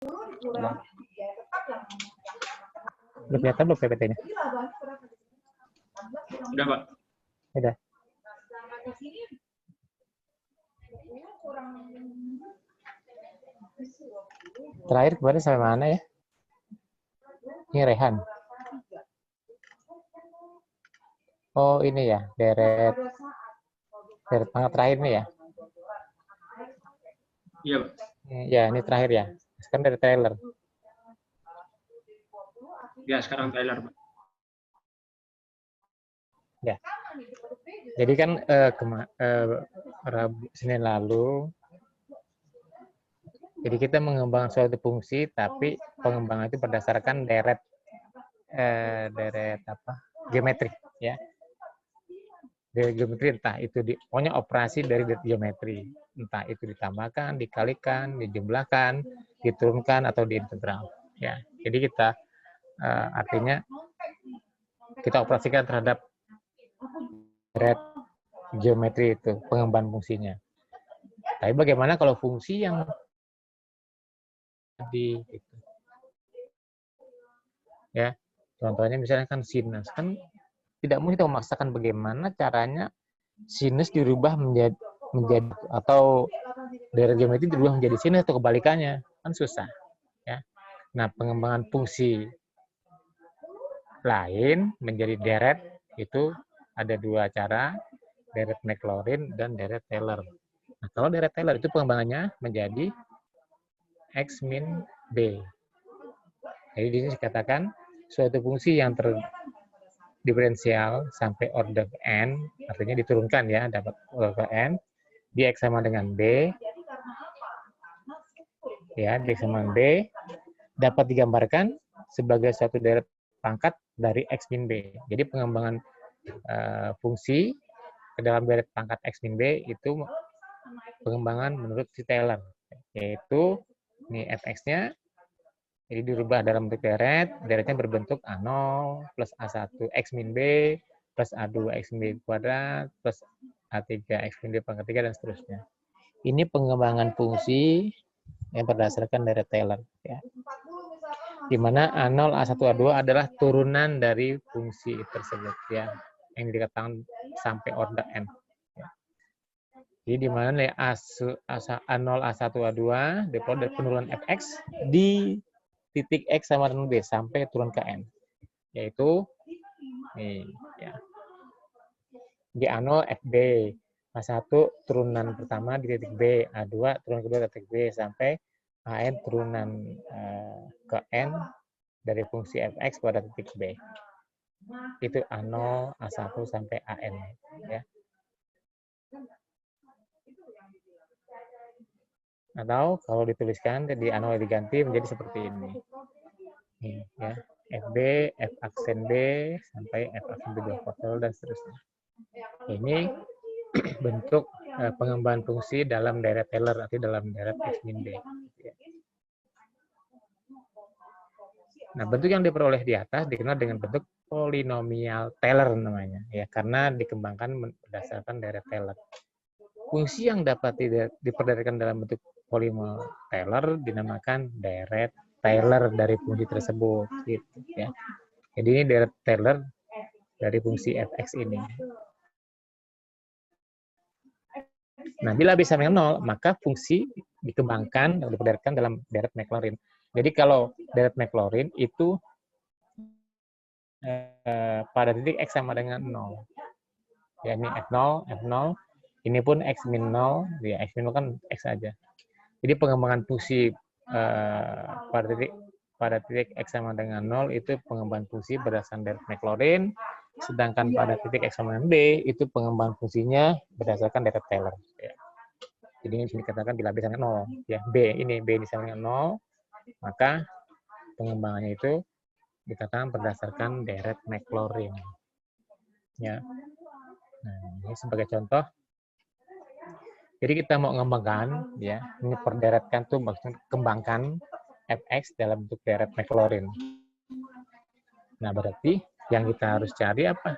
Udah kelihatan belum PPT-nya? Udah, Pak. Udah. Terakhir kemarin sampai mana ya? Ini Rehan. Oh ini ya, deret pangkat terakhir nih ya? Iya, Pak. Ya ini terakhir ya. Sekarang dari trailer. Ya, sekarang trailer, Pak. Ya. Jadi kan Senin lalu, jadi kita mengembangkan suatu fungsi, tapi pengembangan itu berdasarkan deret geometri, ya. Dari geometri entah itu pokoknya operasi dari geometri, entah itu ditambahkan, dikalikan, dijumlahkan, diturunkan atau diintegral, ya. Jadi kita artinya kita operasikan terhadap deret geometri itu pengembangan fungsinya. Tapi bagaimana kalau fungsi yang gitu. Ya, contohnya misalnya kan sinus, kan tidak mungkin kita memaksakan bagaimana caranya sinus dirubah menjadi atau deret geometri dirubah menjadi sinus atau kebalikannya, kan susah, ya. Nah, pengembangan fungsi lain menjadi deret itu ada dua cara, deret Maclaurin dan deret Taylor. Nah, kalau deret Taylor itu pengembangannya menjadi X min B. Jadi di sini dikatakan suatu fungsi yang diferensial sampai order n, artinya diturunkan ya, dapat order n, di X sama dengan B, ya, di X sama dengan B, dapat digambarkan sebagai suatu deret pangkat dari X min B. Jadi pengembangan fungsi ke dalam deret pangkat X min B itu pengembangan menurut si Taylor, yaitu ini fx-nya, jadi dirubah dalam bentuk deret, deretnya berbentuk A0 plus A1 X min B plus A2 X min B kuadrat plus A3 X min B pangkat 3 dan seterusnya. Ini pengembangan fungsi yang berdasarkan deret Taylor, ya. Di mana A0, A1, A2 adalah turunan dari fungsi tersebut, ya, yang dikatakan sampai order n. Jadi di mana nilai A0, A1, A2 diperoleh dari penurunan fx di titik X sama dengan B sampai turun ke N. Yaitu nih, ya. Di A0 FB, A1 turunan pertama di titik B, A2 turunan kedua di titik B sampai AN turunan ke N dari fungsi fx pada titik B. Itu A0, A1 sampai AN, ya. Atau kalau dituliskan di A0 diganti menjadi seperti ini. Nih, ya. FB, F aksen B, sampai F aksen B2 foto, dan seterusnya. Ini bentuk pengembangan fungsi dalam deret Taylor, arti dalam deret X min B. Nah, bentuk yang diperoleh di atas dikenal dengan bentuk polinomial Taylor namanya, ya, karena dikembangkan berdasarkan deret Taylor. Fungsi yang dapat diperdagangkan dalam bentuk polinomial Taylor dinamakan deret Taylor dari fungsi tersebut, gitu, ya. Jadi ini deret Taylor dari fungsi fx ini. Nah, bila B sama dengan 0, maka fungsi dikembangkan atau diperdagangkan dalam deret Maclaurin. Jadi kalau deret Maclaurin itu pada titik X sama dengan 0. Ya, ini F0, F0, ini pun X min 0, ya, X min 0 kan X aja. Jadi pengembangan fungsi pada titik X sama dengan 0 itu pengembangan fungsi berdasarkan deret Maclaurin, sedangkan pada titik X sama dengan B itu pengembangan fungsinya berdasarkan deret Taylor. Ya. Jadi ini dikatakan bila B sama dengan 0, ya, B sama dengan 0, maka pengembangannya itu dikatakan berdasarkan deret Maclaurin. Ya. Nah, ini sebagai contoh. Jadi kita mau mengembangkan, ya, ini perderetkan tuh maksudnya kembangkan fx dalam bentuk deret Maclaurin. Nah, berarti yang kita harus cari apa?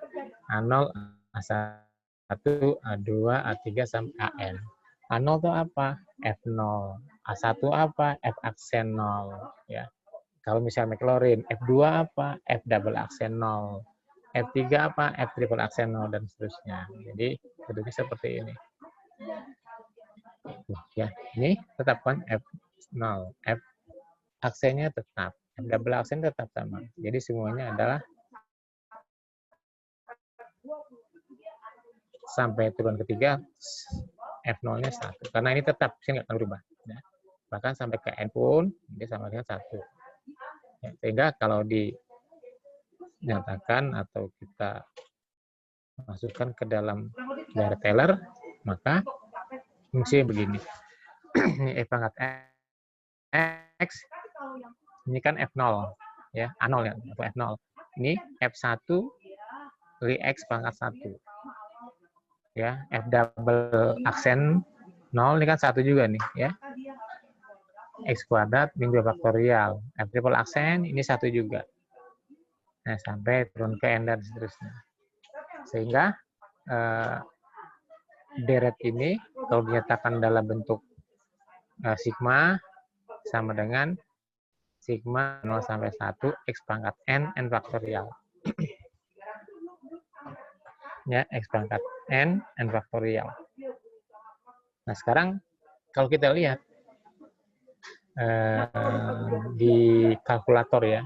A0, A1, A2, A3 sampai AN. A0 itu apa? F0. A1 apa? F aksen 0. Ya. Kalau misalnya klorin, F2 apa? F double aksen 0. F3 apa? F triple aksen 0 dan seterusnya. Jadi bentuknya seperti ini. Ya, ini tetap kan F0. F aksennya tetap. F double aksen tetap sama. Jadi semuanya adalah sampai turun ketiga F0-nya 1. Karena ini tetap, saya nggak akan berubah. Ya. Bahkan sampai ke N pun, dia sama dengan 1. Ya, sehingga kalau dinyatakan atau kita masukkan ke dalam daerah Taylor, maka fungsinya begini. Ini F pangkat X, ini kan F0, ya, A0 ya, atau F0. Ini F1 dari X pangkat 1. Ya, F double aksen 0 ini kan 1 juga nih, ya. X kuadrat min 2 faktorial. F triple aksen ini 1 juga. Nah, sampai turun ke N dan seterusnya. Sehingga deret ini kalau dinyatakan dalam bentuk sigma sama dengan sigma 0 sampai 1 X pangkat N faktorial. Ya, X pangkat N faktorial. Nah, sekarang kalau kita lihat di kalkulator ya,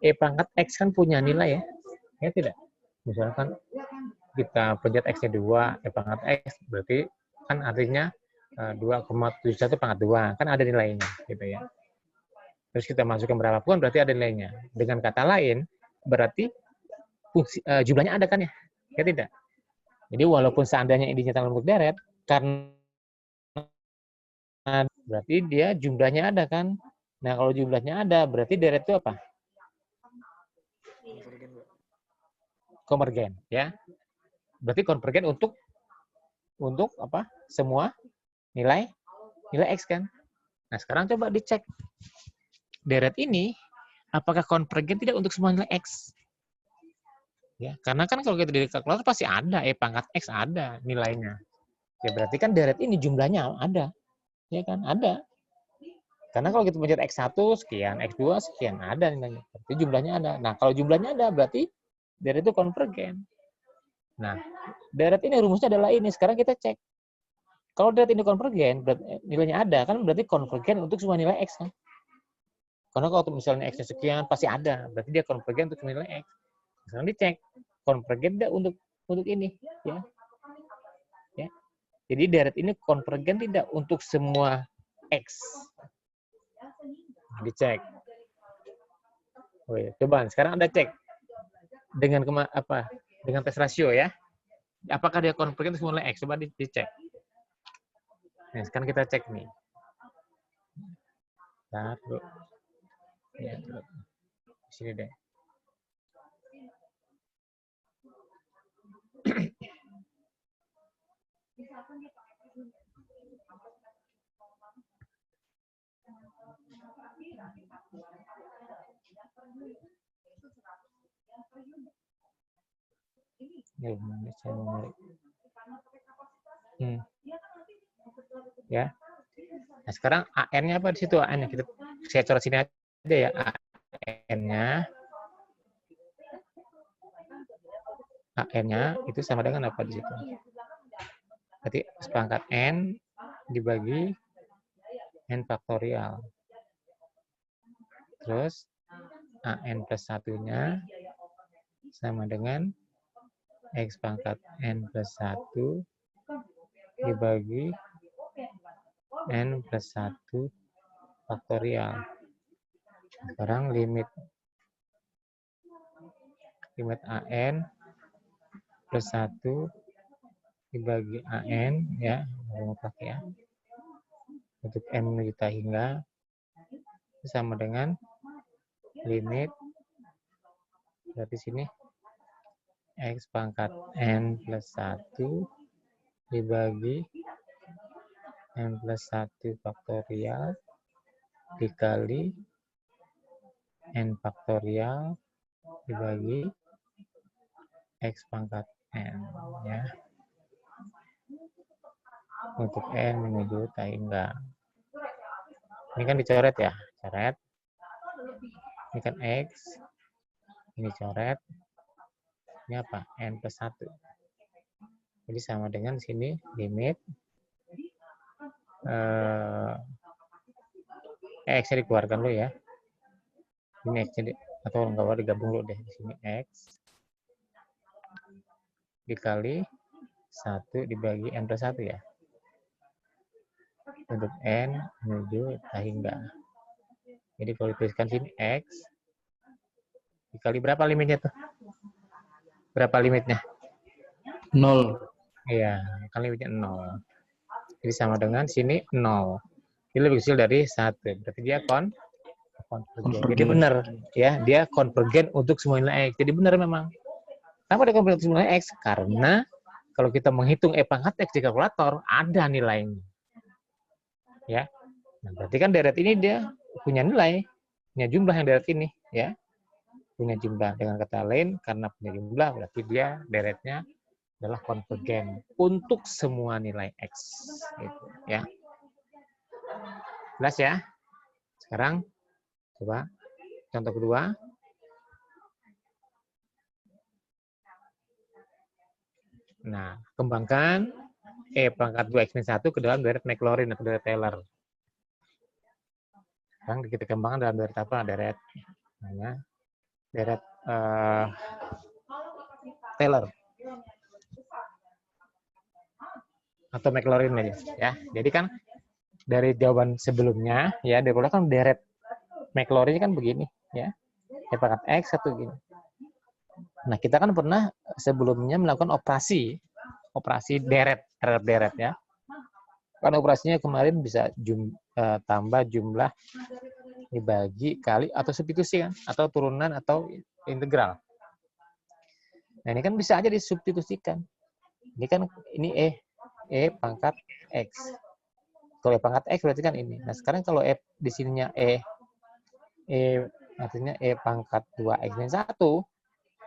E pangkat X kan punya nilai ya, ya tidak? Misalkan kita pencet X-nya 2, E pangkat X, berarti kan artinya 2,71 pangkat 2, kan ada nilainya, gitu ya. Terus kita masukkan berapapun, berarti ada nilainya. Dengan kata lain, berarti fungsi, jumlahnya ada kan ya? Ya tidak? Jadi walaupun seandainya ini dinyatakan bentuk deret, karena berarti dia jumlahnya ada kan? Nah, kalau jumlahnya ada, berarti deret itu apa? Konvergen, ya. Berarti konvergen untuk apa? Semua nilai X kan? Nah, sekarang coba dicek. Deret ini apakah konvergen tidak untuk semua nilai X? Ya, karena kan kalau kita di kalkulator pasti ada E pangkat X ada nilainya. Ya berarti kan deret ini jumlahnya ada. Ya kan? Ada. Karena kalau kita pencet X1 sekian, X2 sekian, ada nilainya. Berarti jumlahnya ada. Nah, kalau jumlahnya ada, berarti deret itu konvergen. Nah, deret ini rumusnya adalah ini. Sekarang kita cek. Kalau deret ini konvergen, berarti nilainya ada, kan berarti konvergen untuk semua nilai X kan? Karena kalau misalnya X-nya sekian, pasti ada. Berarti dia konvergen untuk semua nilai X. Sekarang dicek. Konvergen tidak untuk ini. Ya. Ya. Jadi deret ini konvergen tidak untuk semua X. Dicek. Oh ya, coba sekarang Anda cek dengan dengan tes rasio ya. Apakah dia konvergen semua nilai X? Coba dicek. Nah, sekarang kita cek nih. Taruh. Ya, di sini deh. Ya. Nah, sekarang AN-nya apa di situ? AN-nya saya coret sini aja ya. AN-nya itu sama dengan apa di situ? Berarti sepangkat N dibagi N faktorial. Terus AN plus 1-nya sama dengan X pangkat N plus 1 dibagi N plus 1 faktorial. Sekarang limit AN plus 1 dibagi AN ya, mutlak ya. Untuk N kita hingga sama dengan limit, berarti sini X pangkat N plus 1 dibagi N plus 1 faktorial dikali N faktorial dibagi X pangkat N ya. Untuk N menuju tak hingga. Ini kan dicoret ya, coret. Ini kan X, ini coret. Ini apa? N plus 1. Jadi sama dengan sini limit X-nya dikeluarkan dulu ya. Ini X-nya atau enggak apa digabung dulu deh. Di sini X dikali 1 dibagi N plus 1 ya. Untuk N menuju hingga. Jadi kalau dituliskan sini X dikali berapa limitnya tuh? Berapa limitnya? 0. Iya, kan limitnya 0. Jadi sama dengan sini 0. Ini lebih kecil dari 1. Berarti dia konvergen. Jadi benar ya, dia konvergen untuk semua nilai X. Jadi benar memang. Kenapa dia konvergen untuk semua nilai X? Karena kalau kita menghitung E pangkat X di kalkulator, ada nilainya. Ya. Nah, berarti kan deret ini dia punya nilai, punya jumlah yang deret ini, ya. Punya jumlah. Dengan kata lain, karena punya jumlah, berarti dia deretnya adalah konvergen untuk semua nilai X. Gitu, ya. Jelas ya? Sekarang, coba contoh kedua. Nah, kembangkan E pangkat 2X-1 ke dalam deret Maclaurin atau deret Taylor. Sekarang kita kembangkan dalam deret apa? Deret namanya deret Taylor atau Maclaurin aja ya. Jadi kan dari jawaban sebelumnya ya, daripada kan deret Maclaurin kan begini ya. E pangkat X satu gini. Nah, kita kan pernah sebelumnya melakukan operasi deret terhadap deret ya. Kan operasinya kemarin bisa tambah jumlah dibagi kali atau substitusi kan, atau turunan atau integral. Nah, ini kan bisa aja disubstitusikan. Ini kan ini E pangkat X. Kalau E pangkat X berarti kan ini. Nah, sekarang kalau di sininya artinya E pangkat 2X-1,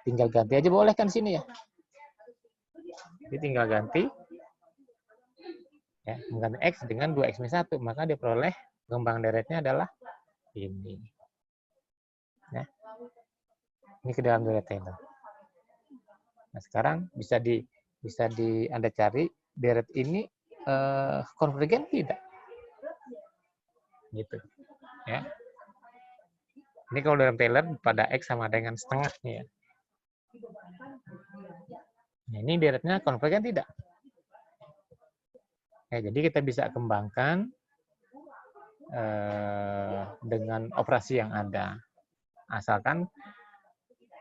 tinggal ganti aja boleh kan sini ya. Jadi tinggal ganti ya, mengganti X dengan 2X-1, maka diperoleh pengembangan deretnya adalah ini. Ya. Ini ke dalam deret Taylor. Nah, sekarang bisa Anda cari deret ini konvergen tidak? Gitu. Ya. Ini kalau dalam Taylor pada X sama dengan setengahnya ya. Nah, ini deretnya konvergen tidak? Ya, jadi kita bisa kembangkan dengan operasi yang ada. Asalkan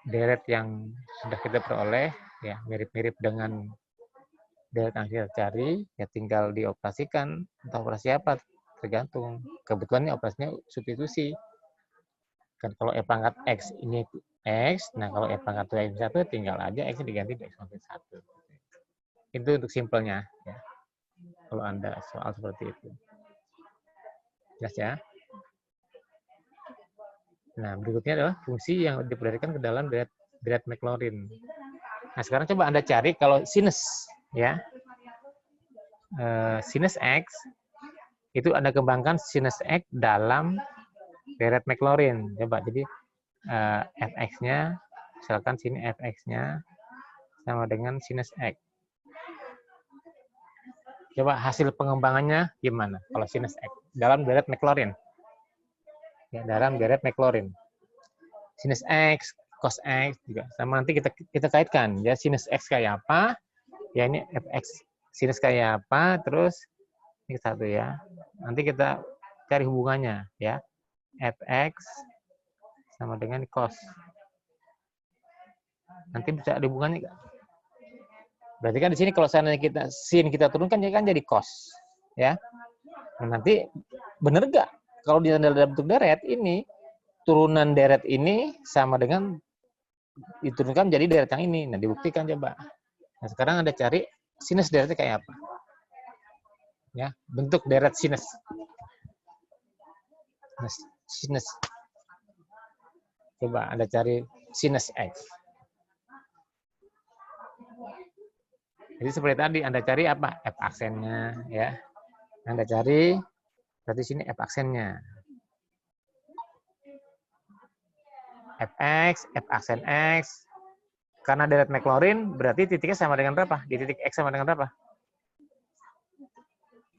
deret yang sudah kita peroleh ya mirip-mirip dengan deret yang kita cari, ya tinggal dioperasikan. Entah operasi apa, tergantung. Kebetulan ini operasinya substitusi. Kan kalau E pangkat X ini X, nah kalau E pangkat 2X1 tinggal aja X diganti X-1. Itu untuk simpelnya ya. Kalau Anda soal seperti itu. Jelas ya? Nah, berikutnya adalah fungsi yang diperdirikan ke dalam deret Maclaurin. Nah, sekarang coba Anda cari kalau sinus ya. Sinus X itu Anda kembangkan sinus X dalam deret Maclaurin. Coba jadi fx-nya misalkan sini fx-nya sama dengan sinus X. Coba hasil pengembangannya gimana kalau sinus X dalam deret Maclaurin? Ya, dalam deret Maclaurin. Sinus X, cos X juga sama, nanti kita kaitkan ya, sinus X kayak apa? Ya ini fx sinus kayak apa, terus ini satu ya. Nanti kita cari hubungannya ya. Fx sama dengan cos. Nanti bisa ada hubungannya enggak? Berarti kan di sini kalau seandainya sin kita turunkan ya kan jadi cos ya. Nah, nanti benar enggak kalau di dalam bentuk deret ini turunan deret ini sama dengan diturunkan jadi deret yang ini. Nah, dibuktikan coba. Nah, sekarang Anda cari sinus deretnya kayak apa? Ya, bentuk deret sinus. Sinus. Coba Anda cari sinus X. Jadi seperti tadi Anda cari apa? F aksennya ya. Anda cari berarti sini F aksennya. Fx, F aksen X. Karena deret McLaurin, berarti titiknya sama dengan berapa? Di titik X sama dengan berapa?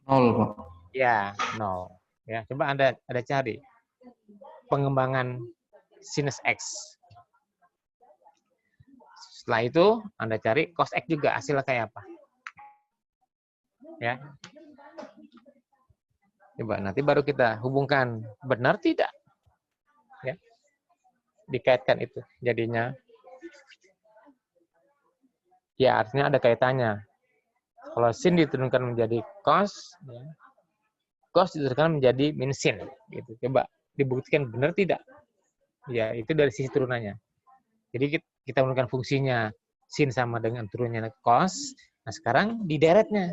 0, Pak. Ya, 0. Ya, coba Anda cari pengembangan sinus X. Setelah itu, Anda cari cos X juga, hasilnya kayak apa. Ya. Coba, nanti baru kita hubungkan. Benar tidak? Ya. Dikaitkan itu. Jadinya, ya artinya ada kaitannya. Kalau sin diturunkan menjadi cos, ya, cos diturunkan menjadi min sin. Gitu. Coba, dibuktikan benar tidak? Ya, itu dari sisi turunannya. Jadi kita menggunakan fungsinya sin sama dengan turunnya cos. Nah, sekarang di deretnya.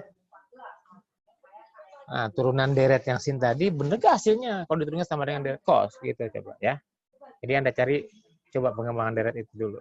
Nah, turunan deret yang sin tadi benar gak hasilnya kalau diturunkan sama dengan deret cos gitu coba ya. Jadi Anda cari coba pengembangan deret itu dulu.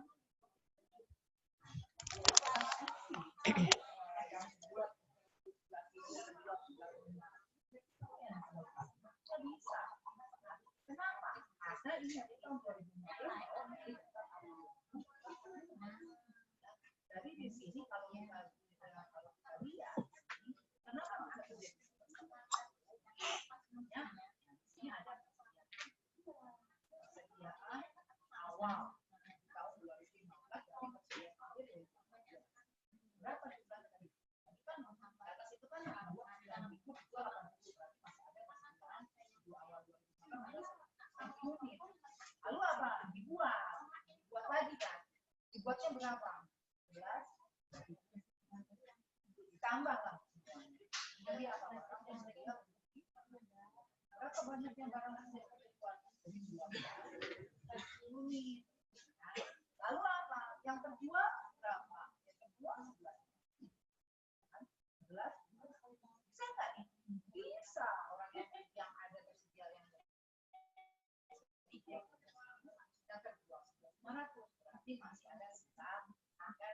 Lalu apa? Dibuat lagi kan? Dibuatnya berapa? 11. Ditambah lah. Jadi apa? Berapa banyak yang barang hasil dibuat? Lalu apa? Yang terjual berapa? Yang terjual 11. Bisa nggak nih? Bisa. Orang yang ada tersedia yang terjual 900 berarti masih ada sisa angka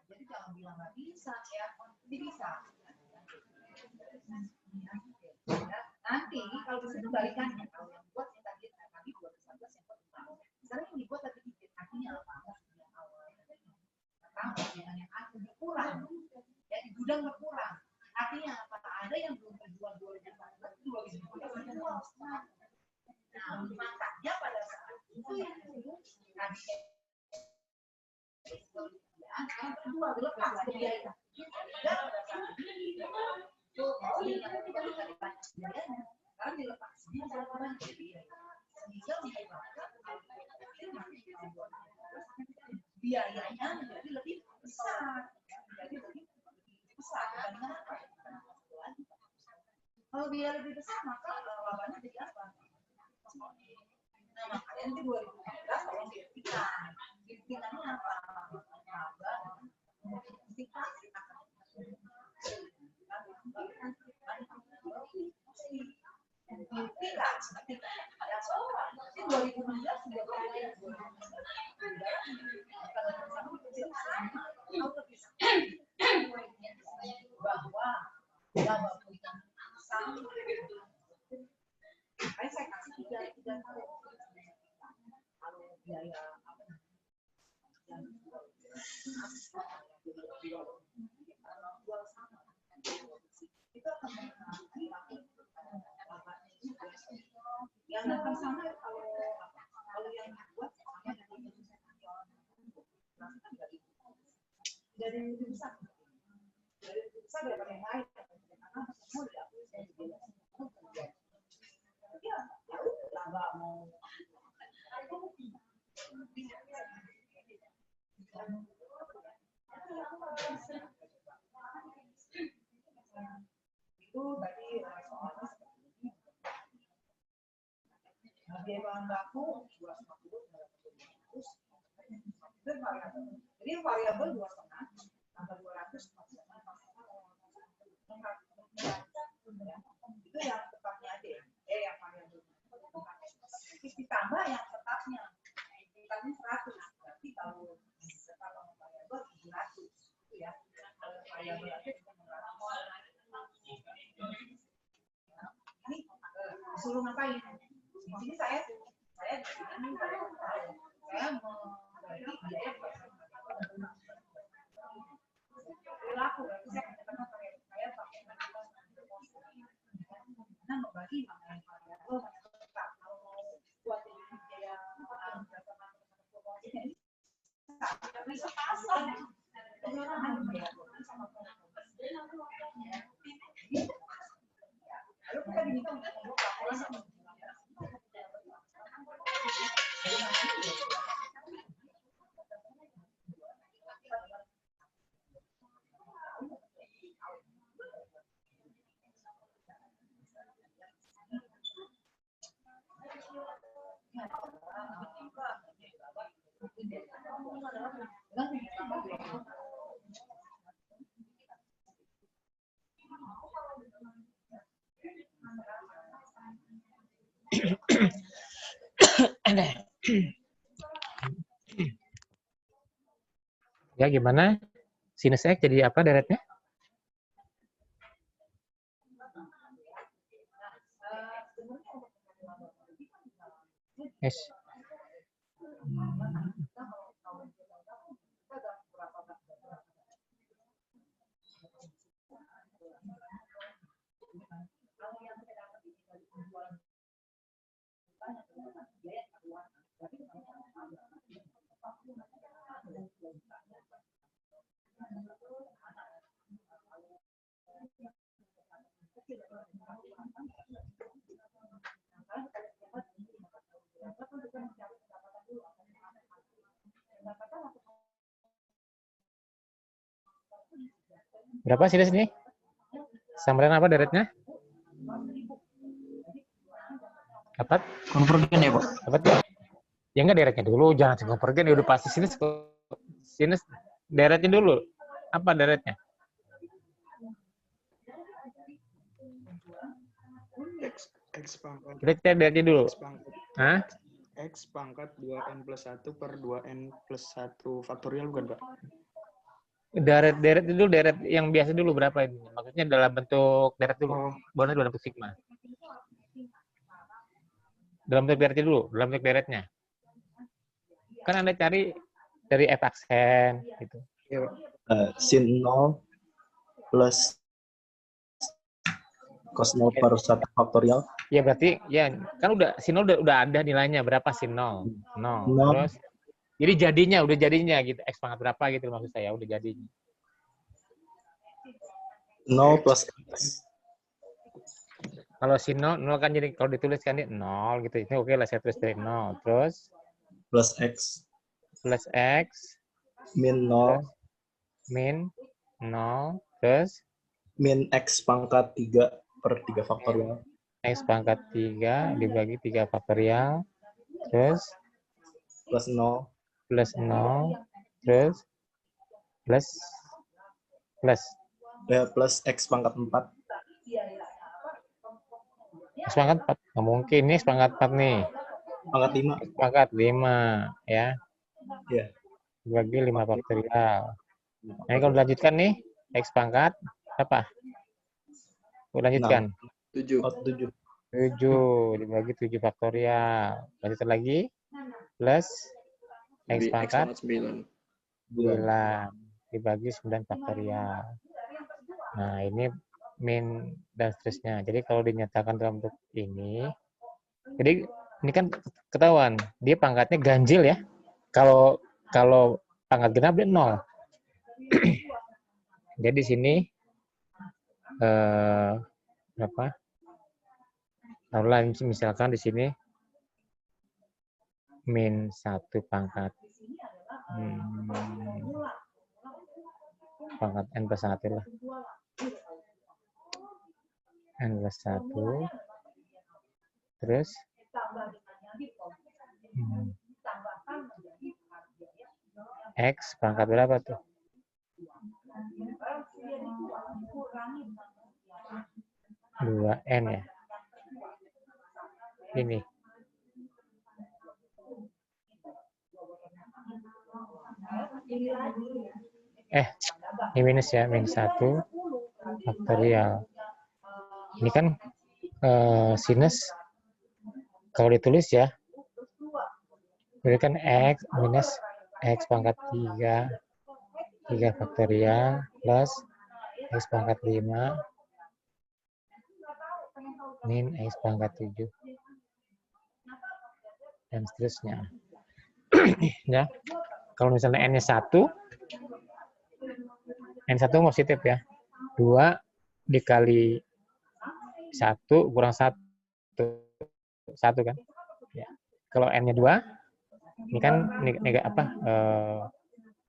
jadi jangan bilang nggak bisa ya, jadi bisa. Nanti kalau bisa kebalikannya, kalau yang buat yang tadi 2011 yang pertama, sekarang yang dibuat tadi dikit artinya apa? Yang awal tambah dengan yang akhir berkurang, ya di gudang berkurang. Artinya apa? Ada yang belum terjual 2014 itu 2015. Nah, makanya pada saat itu yang tadi sekarang terjual dilepas ke biaya. Sekarang dilepas. Biayanya menjadi lebih besar. Jadi lebih besar. Kalau biaya lebih besar, maka labanya jadi apa? Nah, makanya nanti 2014 tolong dibuktikan. Dibuktikannya apa? Laba, buktikan. Tidak, ada soal. Di 2016 sudah bahwa laba buktikan sama. Saya kasih tiga tahun. Kalau biaya apa? Itu akan mengalami yang akan sama kalau yang dibuat sama dengan dari lebih besar daripada yang lain karena semua diakui ya udah nggak mau itu tadi soalnya seperti ini. Biaya bahan baku 250 itu variabel. Jadi variabel 2,5 tambah 200 itu yang tetapnya aja ya. Yang variabel. Terus ditambah yang tetapnya. Tetapnya 100. Berarti kalau variabel 700 itu ya. Ini suruh ngapain? Di sini saya membagi biaya perilaku. Saya katakan saya pakai nah membagi kalau buat biaya bisa pasang lalu kita diminta untuk membuat laporan. Ya, gimana? Sinus X jadi apa deretnya? S. Berapa sinus ini? Samaran apa deretnya? Dapat? Konvergen ya, Pak? Dapat ya? Ya enggak deretnya dulu, jangan konvergen, ya udah pasti sinus deretnya dulu. Apa deretnya? X pangkat. Kita cek deretnya dulu. X pangkat. Hah? X pangkat 2N plus 1 per 2N plus 1 faktorial bukan, Pak? Deret dulu, deret yang biasa dulu berapa ini? Maksudnya dalam bentuk deret dulu. Oh. Bonus dalam bentuk sigma. Dalam bentuk deretnya dulu, dalam bentuk deretnya. Kan Anda cari dari F aksen gitu. Iya, Sin 0 plus cos 0 per 1 faktorial. Ya berarti ya kan udah sin 0 udah ada nilainya berapa sin 0? 0. Terus jadi udah jadinya gitu. X pangkat berapa gitu maksud saya, udah jadinya. 0 plus X. Kalau sin 0 kan jadi kalau dituliskan ini 0 gitu. Itu oke lah, saya tulis dari 0. Terus Plus X. plus X Min 0. Min 0 terus Min X pangkat 3 per 3 faktorial. X pangkat 3 dibagi 3 faktorial. Terus Plus 0. plus 0 terus plus Ya, plus X pangkat 4. X pangkat 4 nggak mungkin, ini X pangkat 4 nih, Pangkat 5. X pangkat 5 ya, Ya. dibagi 5 faktorial. Nah, kalau dilanjutkan nih X pangkat apa? Lanjutkan 7. Oh, 7. 7 dibagi 7 faktorial. Lanjutkan lagi plus X pangkat 9 dibagi 9 faktorial. Nah, ini min dan seterusnya. Jadi kalau dinyatakan dalam bentuk ini, jadi ini kan ketahuan dia pangkatnya ganjil ya. Kalau pangkat genap dia 0. Jadi di sini berapa? Taruhlah misalkan di sini min 1 pangkat pangkat n plus 1 lah. N plus 1 terus X pangkat berapa tuh? 2N ya. Ini. Ini minus ya, minus 1 faktorial. Ini kan sinus, kalau ditulis ya, ini kan X minus X pangkat 3 faktorial plus X pangkat 5 min X pangkat 7 dan seterusnya. Ya, kalau misalnya N-nya 1, N1 positif ya, 2 dikali 1 kurang 1 kan ya. Kalau N-nya 2 ini kan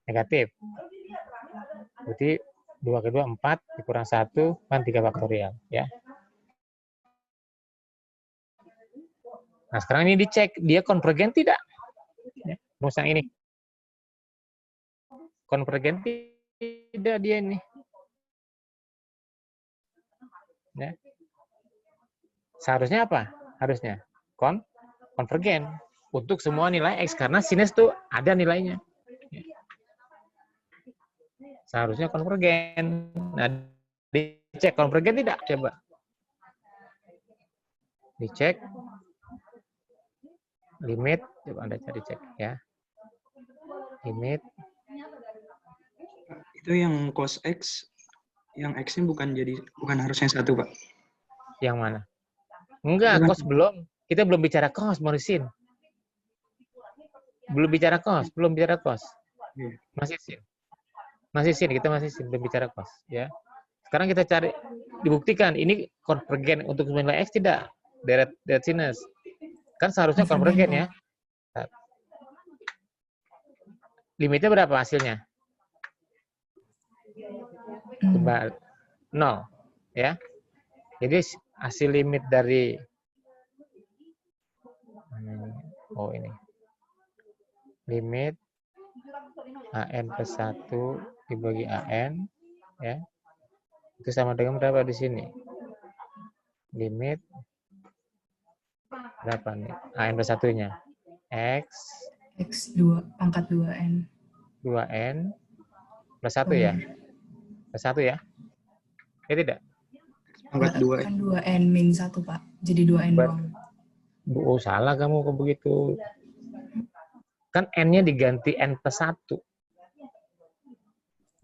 negatif, berarti 2 ke 2 4 dikurang 1 kan 3 faktorial ya. Nah sekarang ini dicek dia konvergen tidak ya, rumus yang ini konvergen tidak dia ini ya. Seharusnya apa? Harusnya konvergen untuk semua nilai X karena sinus tuh ada nilainya. Seharusnya konvergen. Nah, dicek konvergen tidak? Coba. Dicek. Limit, coba Anda cari cek ya. Limit. Itu yang cos X, yang X-nya bukan harusnya 1, Pak. Yang mana? Enggak, cos belum. Kita belum bicara cos, Morisin. Belum bicara cos. Masih sin, kita masih sin, belum bicara cos ya. Sekarang kita cari, dibuktikan ini konvergen untuk nilai X tidak? Deret sinus. Kan seharusnya konvergen ya. Limitnya berapa hasilnya? 0 ya. Jadi hasil limit dari ini. Limit AN plus 1 dibagi AN ya. Itu sama dengan berapa di sini? Limit berapa nih? AN plus 1-nya. X2 pangkat 2N. 2N plus 1 ya? Plus 1 ya? Ya tidak? Pangkat 2. Kan 2N min 1, Pak. Jadi 2N doang. Oh, salah kamu kok begitu. Kan N-nya diganti N plus 1.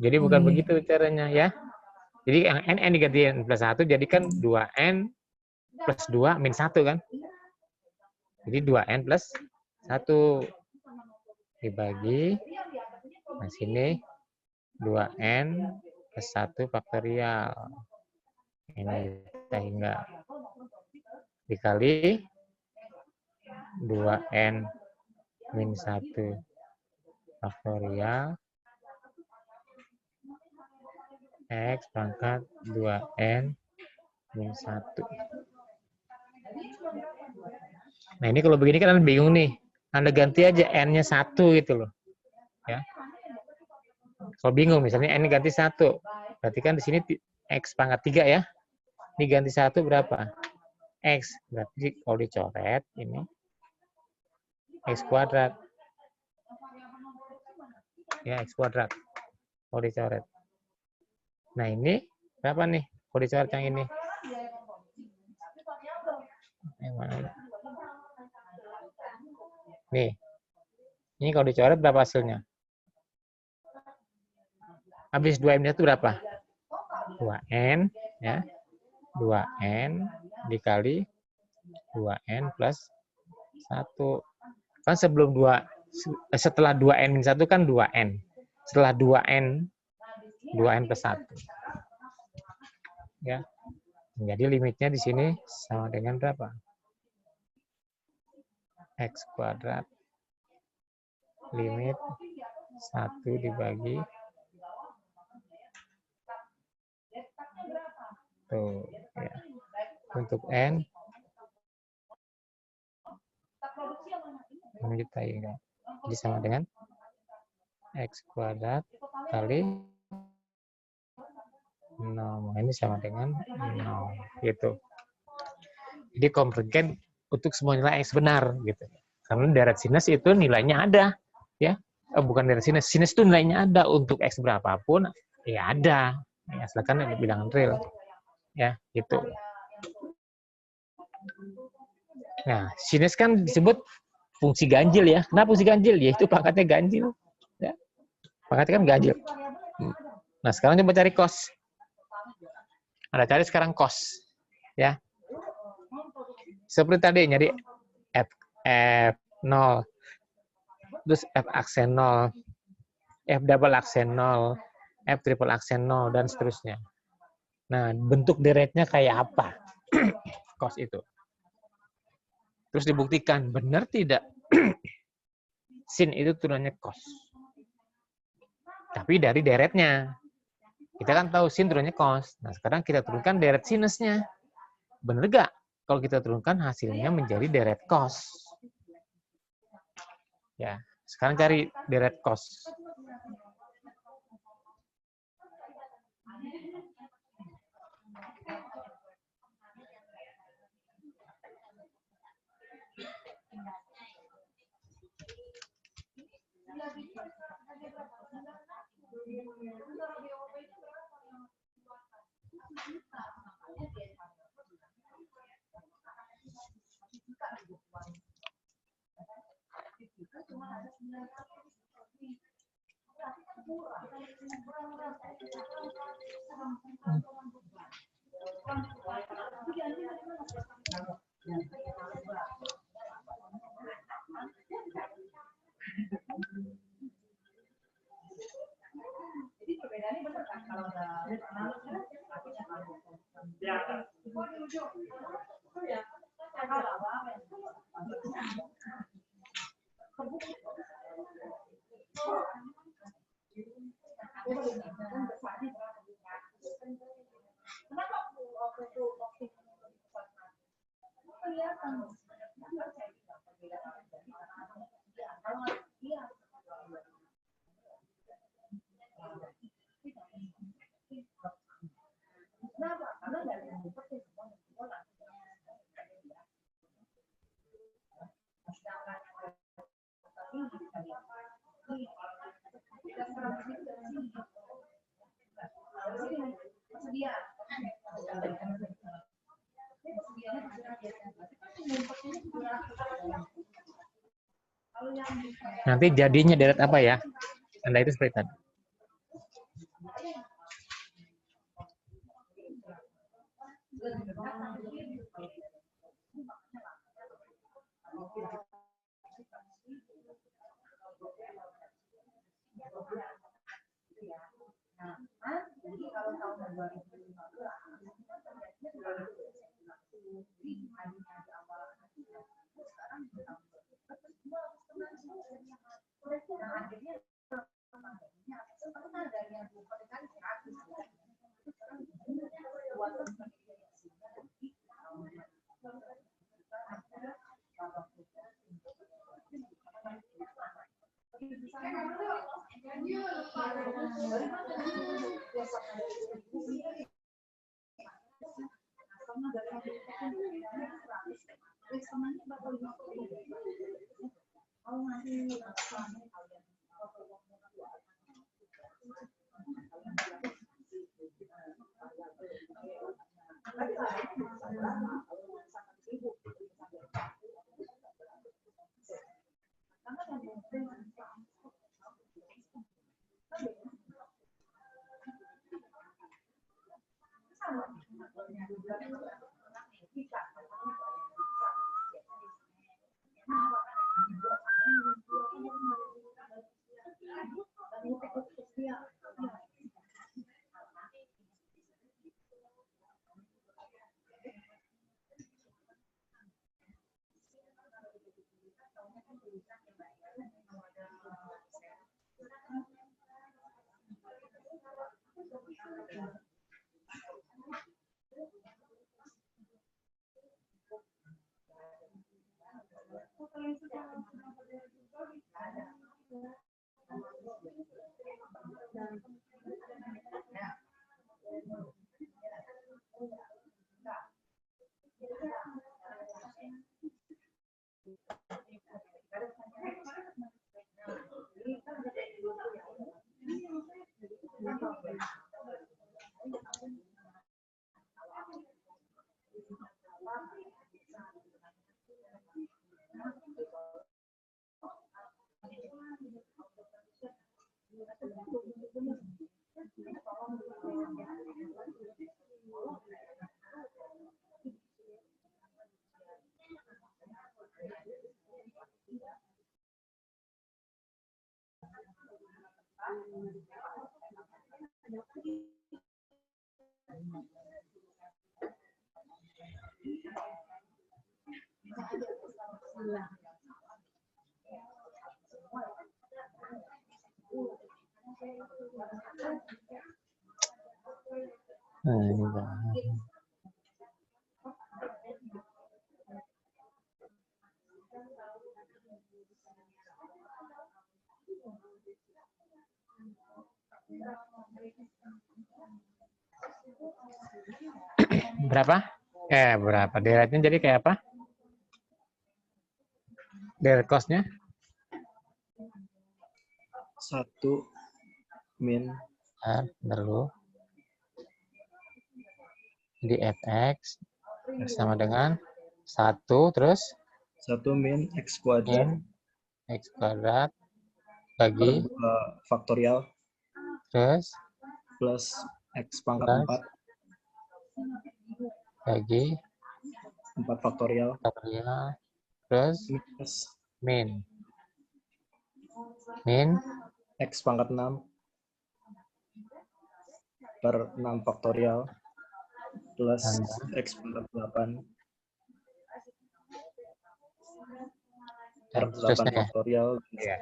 Jadi bukan begitu caranya ya. Jadi yang N diganti N plus 1, jadi kan 2N plus 2 min 1 kan. Jadi 2N plus 1 dibagi, nah sini 2N plus 1 faktorial. Ini sehingga dikali 2N min 1 faktorial X pangkat 2N min 1. Nah ini kalau begini kan Anda bingung nih. Anda ganti aja N-nya 1 gitu loh. Ya. Kalau bingung misalnya N ganti 1. Berarti kan di sini X pangkat 3 ya. Ini ganti 1 berapa? X. Berarti kalau dicoret ini X kuadrat. Ya, X kuadrat. Kalau dicoret. Nah ini berapa nih? Kalau dicoret yang ini. Yang mana? Nih. Ini kalau dicoret berapa hasilnya? Habis 2N itu berapa? 2N ya. 2N dikali 2N plus 1. Kan sebelum setelah 2N min 1 kan 2N. Setelah 2N plus 1. Ya. Jadi limitnya di sini sama dengan berapa? X kuadrat. Limit 1 dibagi tuh ya. Untuk N ini kita ingat. Jadi sama dengan X kuadrat kali 0. Ini sama dengan 0 gitu. Jadi konvergen untuk semua nilai X benar gitu. Karena deret sinus itu nilainya ada ya. Bukan deret sinus. Sinus itu nilainya ada untuk X berapapun Ya ada, ya silakan ada bilangan real, ya gitu. Nah, sinus kan disebut fungsi ganjil ya. Kenapa fungsi ganjil? Yaitu pangkatnya ganjil. Ya. Pangkatnya kan ganjil. Nah, sekarang coba cari cos. Anda cari sekarang cos, ya. Seperti tadi nyari F0, terus F aksen 0, F double aksen 0, F triple aksen 0, dan seterusnya. Nah, bentuk deretnya kayak apa? Cos itu. Terus dibuktikan, benar tidak? Sin itu turunannya cos. Tapi dari deretnya. Kita kan tahu sin turunannya cos. Nah, sekarang kita turunkan deret sinusnya. Benar nggak? Kalau kita turunkan, hasilnya menjadi deret cos. Ya, sekarang cari deret cos. Jadi perbedaannya benar kan kalau udah Nanti jadinya deret apa ya? Anda itu seperti tadi. Nah, ini Pak. Berapa? Berapa? Deretnya jadi kayak apa? Deret cost-nya? 1 min Bentar dulu. Di fx sama dengan 1 terus 1 min x kuadrat min x kuadrat per bagi 2 faktorial terus plus x pangkat plus 4 bagi 4 faktorial faktorial terus minus min x pangkat 6 per 6 faktorial plus tambah x pangkat 8 per dan 8 seterusnya ya. faktorial. Iya.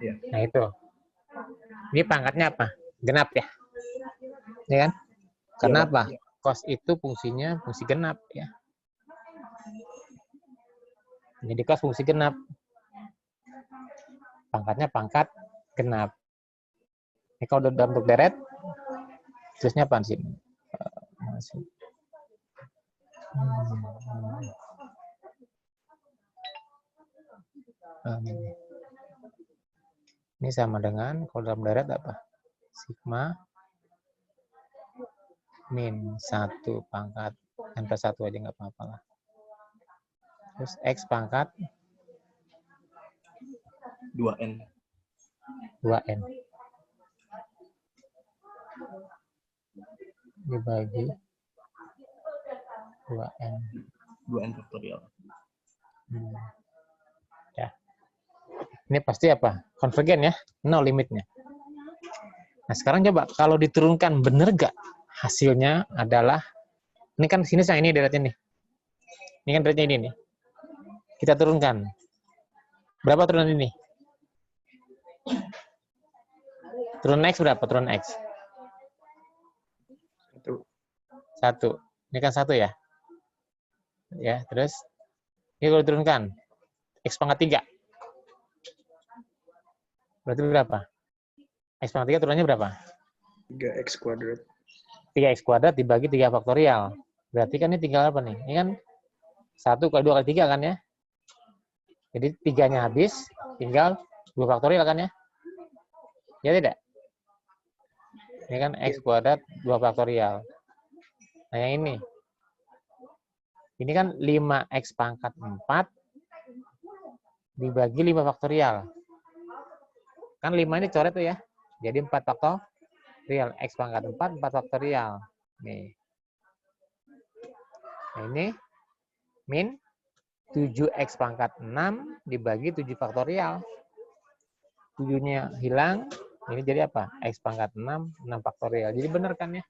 Iya. Nah itu. Ini pangkatnya apa? Genap ya. Ya kan? Karena Iya, Pak. apa? Cos itu fungsinya fungsi genap ya. Jadi cos fungsi genap. Pangkatnya pangkat genap. Ini kalau udah dalam bentuk deret, terusnya apa sih? Ini sama dengan kalau dalam deret apa? Sigma min 1 pangkat n plus 1 aja nggak apa-apa lah. Terus x pangkat 2n 2n dibagi 2n faktorial. Ya. Ini pasti apa? Konvergen ya, 0 limitnya. Nah sekarang coba kalau diturunkan bener gak hasilnya adalah ini kan sini saya ini deretnya nih. Ini kan deretnya ini nih. Kita turunkan. Berapa turunan ini? Turun x berapa? Turun x? 1. Ini kan 1 ya? Ya, terus ini kalau diturunkan x pangkat 3. Berarti berapa? X pangkat 3 turunannya berapa? 3x kuadrat. 3x kuadrat dibagi 3 faktorial. Berarti kan ini tinggal apa nih? Ini kan 1 kali 2 kali 3 kan ya? Jadi 3-nya habis, tinggal 2 faktorial kan ya? Ya tidak? Ini kan x kuadrat 2 faktorial. Nah yang ini. Ini kan 5x pangkat 4 dibagi 5 faktorial. Kan 5 ini coret tuh ya. Jadi 4 faktorial. X pangkat 4, 4 faktorial. Nih. Nah, ini min 7x pangkat 6 dibagi 7 faktorial. 7-nya hilang. Ini jadi apa? X pangkat 6, 6 faktorial. Jadi benar kan ya?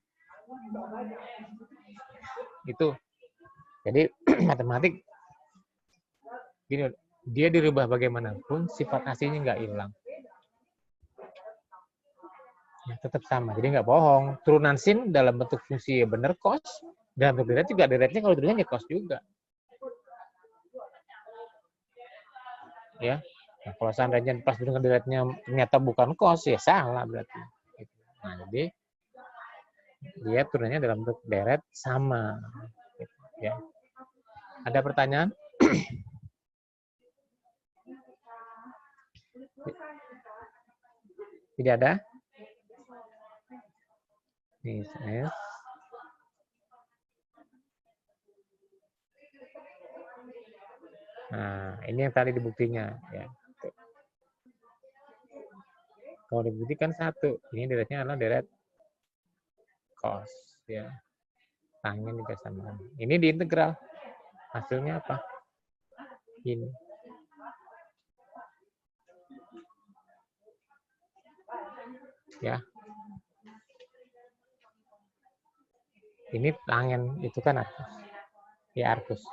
Itu. Jadi matematik gini, dia dirubah bagaimanapun sifat aslinya nggak hilang. Ya, tetap sama. Jadi nggak bohong. Turunan sin dalam bentuk fungsi ya benar cos. Dalam bentuk deret juga, deretnya kalau turunnya ya cos juga. Ya. Nah, kalau seandainya pas dengan deretnya ternyata bukan cos, ya salah berarti. Nah, jadi dia turunnya dalam bentuk deret sama. Ya. Ada pertanyaan? Tidak ada? Sinus S. Nah, ini yang tadi dibuktinya ya. Kalau dibuktikan satu, ini deretnya adalah deret cos ya. Tangnya juga sama. Ini diintegral. Hasilnya apa? Ini. Ya. Ini tangen itu kan arcus. Ya arcus.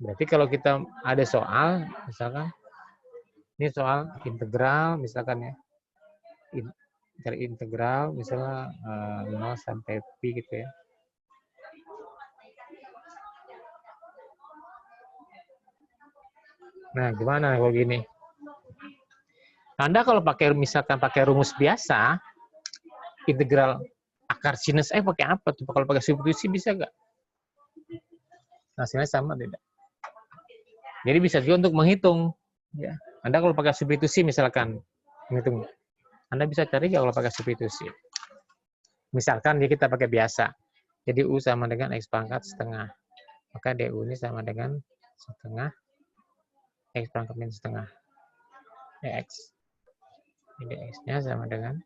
Berarti kalau kita ada soal, misalkan ini soal integral, misalkan ya, cari integral, misalnya 0 sampai pi gitu ya. Nah, gimana kalau gini? Anda kalau misalkan pakai rumus biasa, integral akar sinus X pakai apa tuh? Kalau pakai substitusi bisa nggak? Hasilnya sama tidak? Jadi bisa juga untuk menghitung. Ya. Anda kalau pakai substitusi misalkan, menghitung. Anda bisa cari kalau pakai substitusi. Misalkan ya kita pakai biasa. Jadi U sama dengan X pangkat setengah. Maka DU ini sama dengan setengah X pangkat min setengah X. Jadi X-nya sama dengan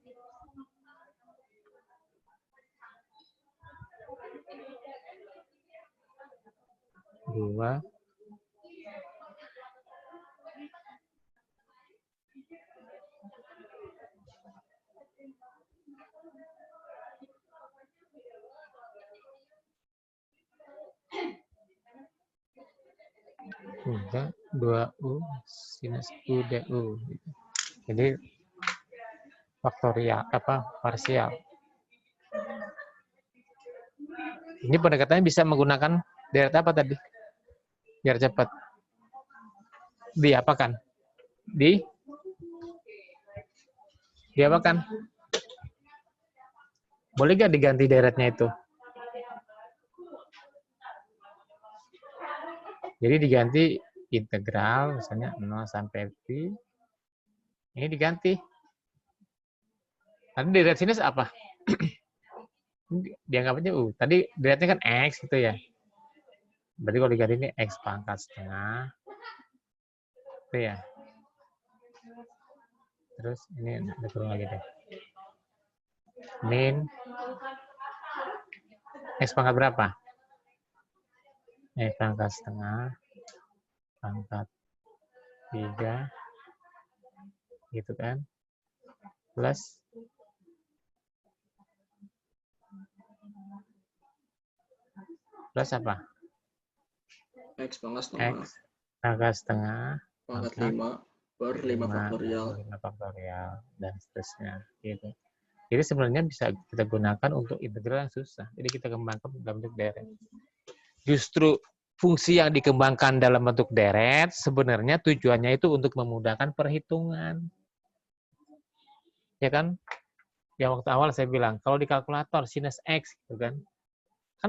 2 2U sinus U DU. Jadi faktorial parsial. Ini pendekatannya bisa menggunakan deret apa tadi? Biar cepat. Diapakan? Diapakan? Boleh nggak diganti deretnya itu? Jadi diganti integral, misalnya 0 sampai pi. Ini diganti. Tadi deret sinus apa? Dianggap aja U. Tadi deretnya kan X gitu ya. Berarti kalau diganti ini X pangkat setengah. Itu ya. Terus ini turun lagi deh. Min X pangkat berapa? X pangkat setengah pangkat 3 gitu kan, plus apa? X pangkat setengah. X pangkat setengah Pangkat 5 per 5 faktorial. 5 faktorial dan seterusnya gitu. Jadi sebenarnya bisa kita gunakan untuk integral yang susah. Jadi kita kembangkan dalam bentuk deret. Justru fungsi yang dikembangkan dalam bentuk deret sebenarnya tujuannya itu untuk memudahkan perhitungan. Ya kan? Yang waktu awal saya bilang, kalau di kalkulator sinus X gitu kan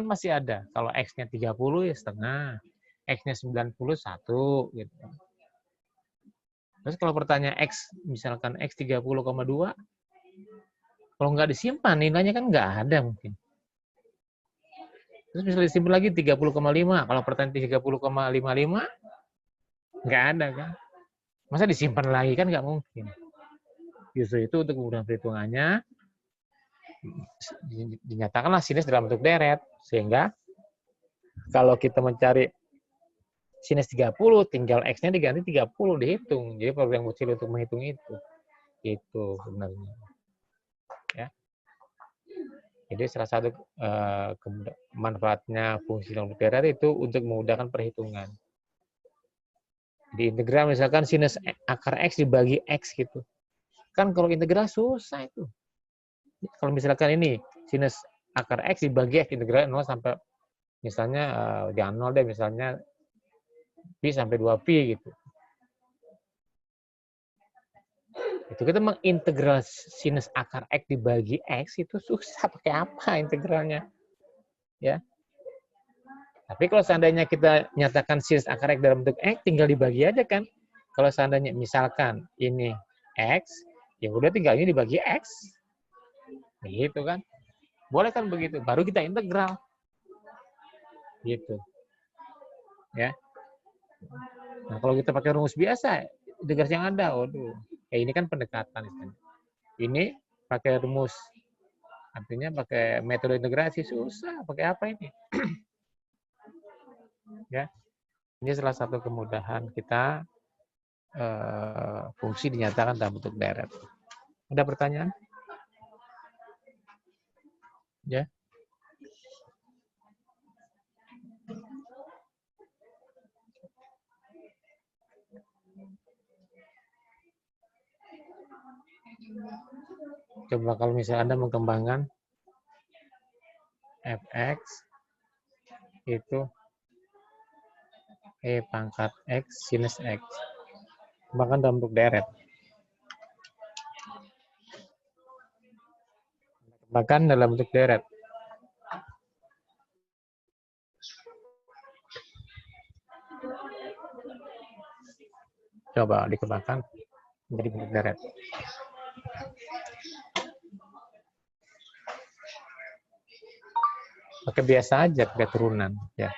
masih ada. Kalau X-nya 30 ya setengah, X-nya 90 1 gitu. Terus kalau pertanyaan X, misalkan X 30,2, kalau nggak disimpan nilainya kan nggak ada mungkin. Terus bisa disimpan lagi 30,5. Kalau pertanyaan 30,55 nggak ada kan? Masa disimpan lagi kan nggak mungkin. Justru itu untuk kemudahan perhitungannya dinyatakanlah sinus dalam bentuk deret, sehingga kalau kita mencari sinus 30 tinggal X-nya diganti 30 dihitung. Jadi program kecil untuk menghitung itu. Itu sebenarnya. Ya. Jadi salah satu manfaatnya fungsi dalam bentuk deret itu untuk memudahkan perhitungan. Di integral misalkan sinus akar X dibagi X gitu. Kan kalau integral susah itu. Kalau misalkan ini sinus akar X dibagi X, integral 0 sampai misalnya jangan 0 deh, misalnya pi sampai 2pi gitu. Itu kita mengintegral sinus akar X dibagi X itu susah, pakai apa integralnya? Ya. Tapi kalau seandainya kita nyatakan sinus akar X dalam bentuk X, tinggal dibagi aja kan. Kalau seandainya misalkan ini X, ya udah tinggal ini dibagi X. Gitu kan? Boleh kan begitu? Baru kita integral. Gitu. Ya. Nah, kalau kita pakai rumus biasa, integrasi yang ada, waduh. Ini kan pendekatan. Ini pakai rumus. Artinya pakai metode integrasi susah. Pakai apa ini? Ya. Ini salah satu kemudahan kita fungsi dinyatakan dalam bentuk deret. Ada pertanyaan? Ya. Coba kalau misalnya Anda mengembangkan fx itu e pangkat x sinus x. Bahkan dalam bentuk deret. Bahkan dalam bentuk deret. Coba dikembangkan menjadi bentuk deret. Pakai biasa aja, pakai turunan. Ya.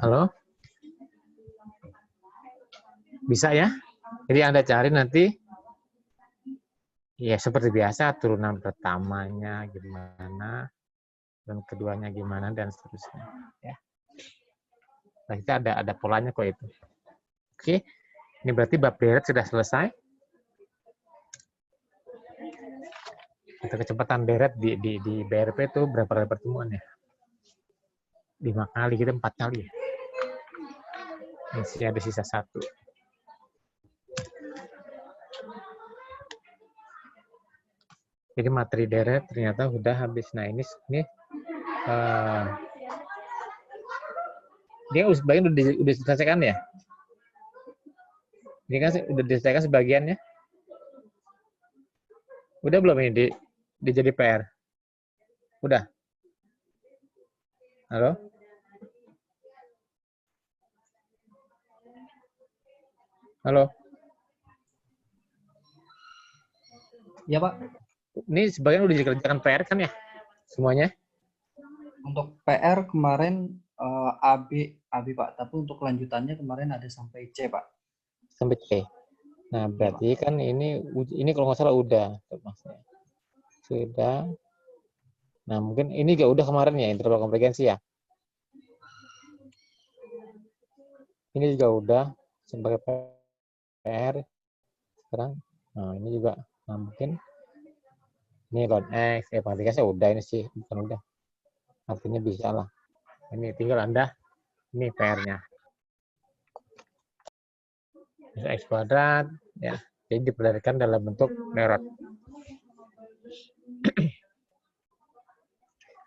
Halo? Bisa ya? Jadi Anda cari nanti, ya seperti biasa, turunan pertamanya gimana, dan keduanya gimana, dan seterusnya. Ya. Nah, kita ada polanya kok itu. Oke, ini berarti bab deret sudah selesai. Kita kecepatan deret di BRP itu berapa kali pertemuan ya? 5 kali, kita 4 kali ya. Masih ada sisa 1. Jadi materi deret ternyata udah habis. Nah ini dia sebagian udah diselesaikan ya. Ini kan udah diselesaikan sebagiannya. Udah belum ini jadi PR? Udah. Halo? Halo? Ya Pak, Ini sebagian udah dikerjakan PR kan ya? Semuanya? untuk PR kemarin AB Pak, tapi untuk kelanjutannya kemarin ada sampai C Pak. Sampai C. Nah, berarti kan ini kalau nggak salah udah. Sudah. Nah, mungkin ini juga udah kemarin ya, interval konvergensi ya. Ini juga udah sebagai PR. Sekarang, nah ini juga. Nah, mungkin ini load X, aplikasinya udah ini sih, bukan udah. Artinya bisa lah. Ini tinggal Anda, ini PR-nya. X kuadrat, ya. Jadi diperlihatkan dalam bentuk merot.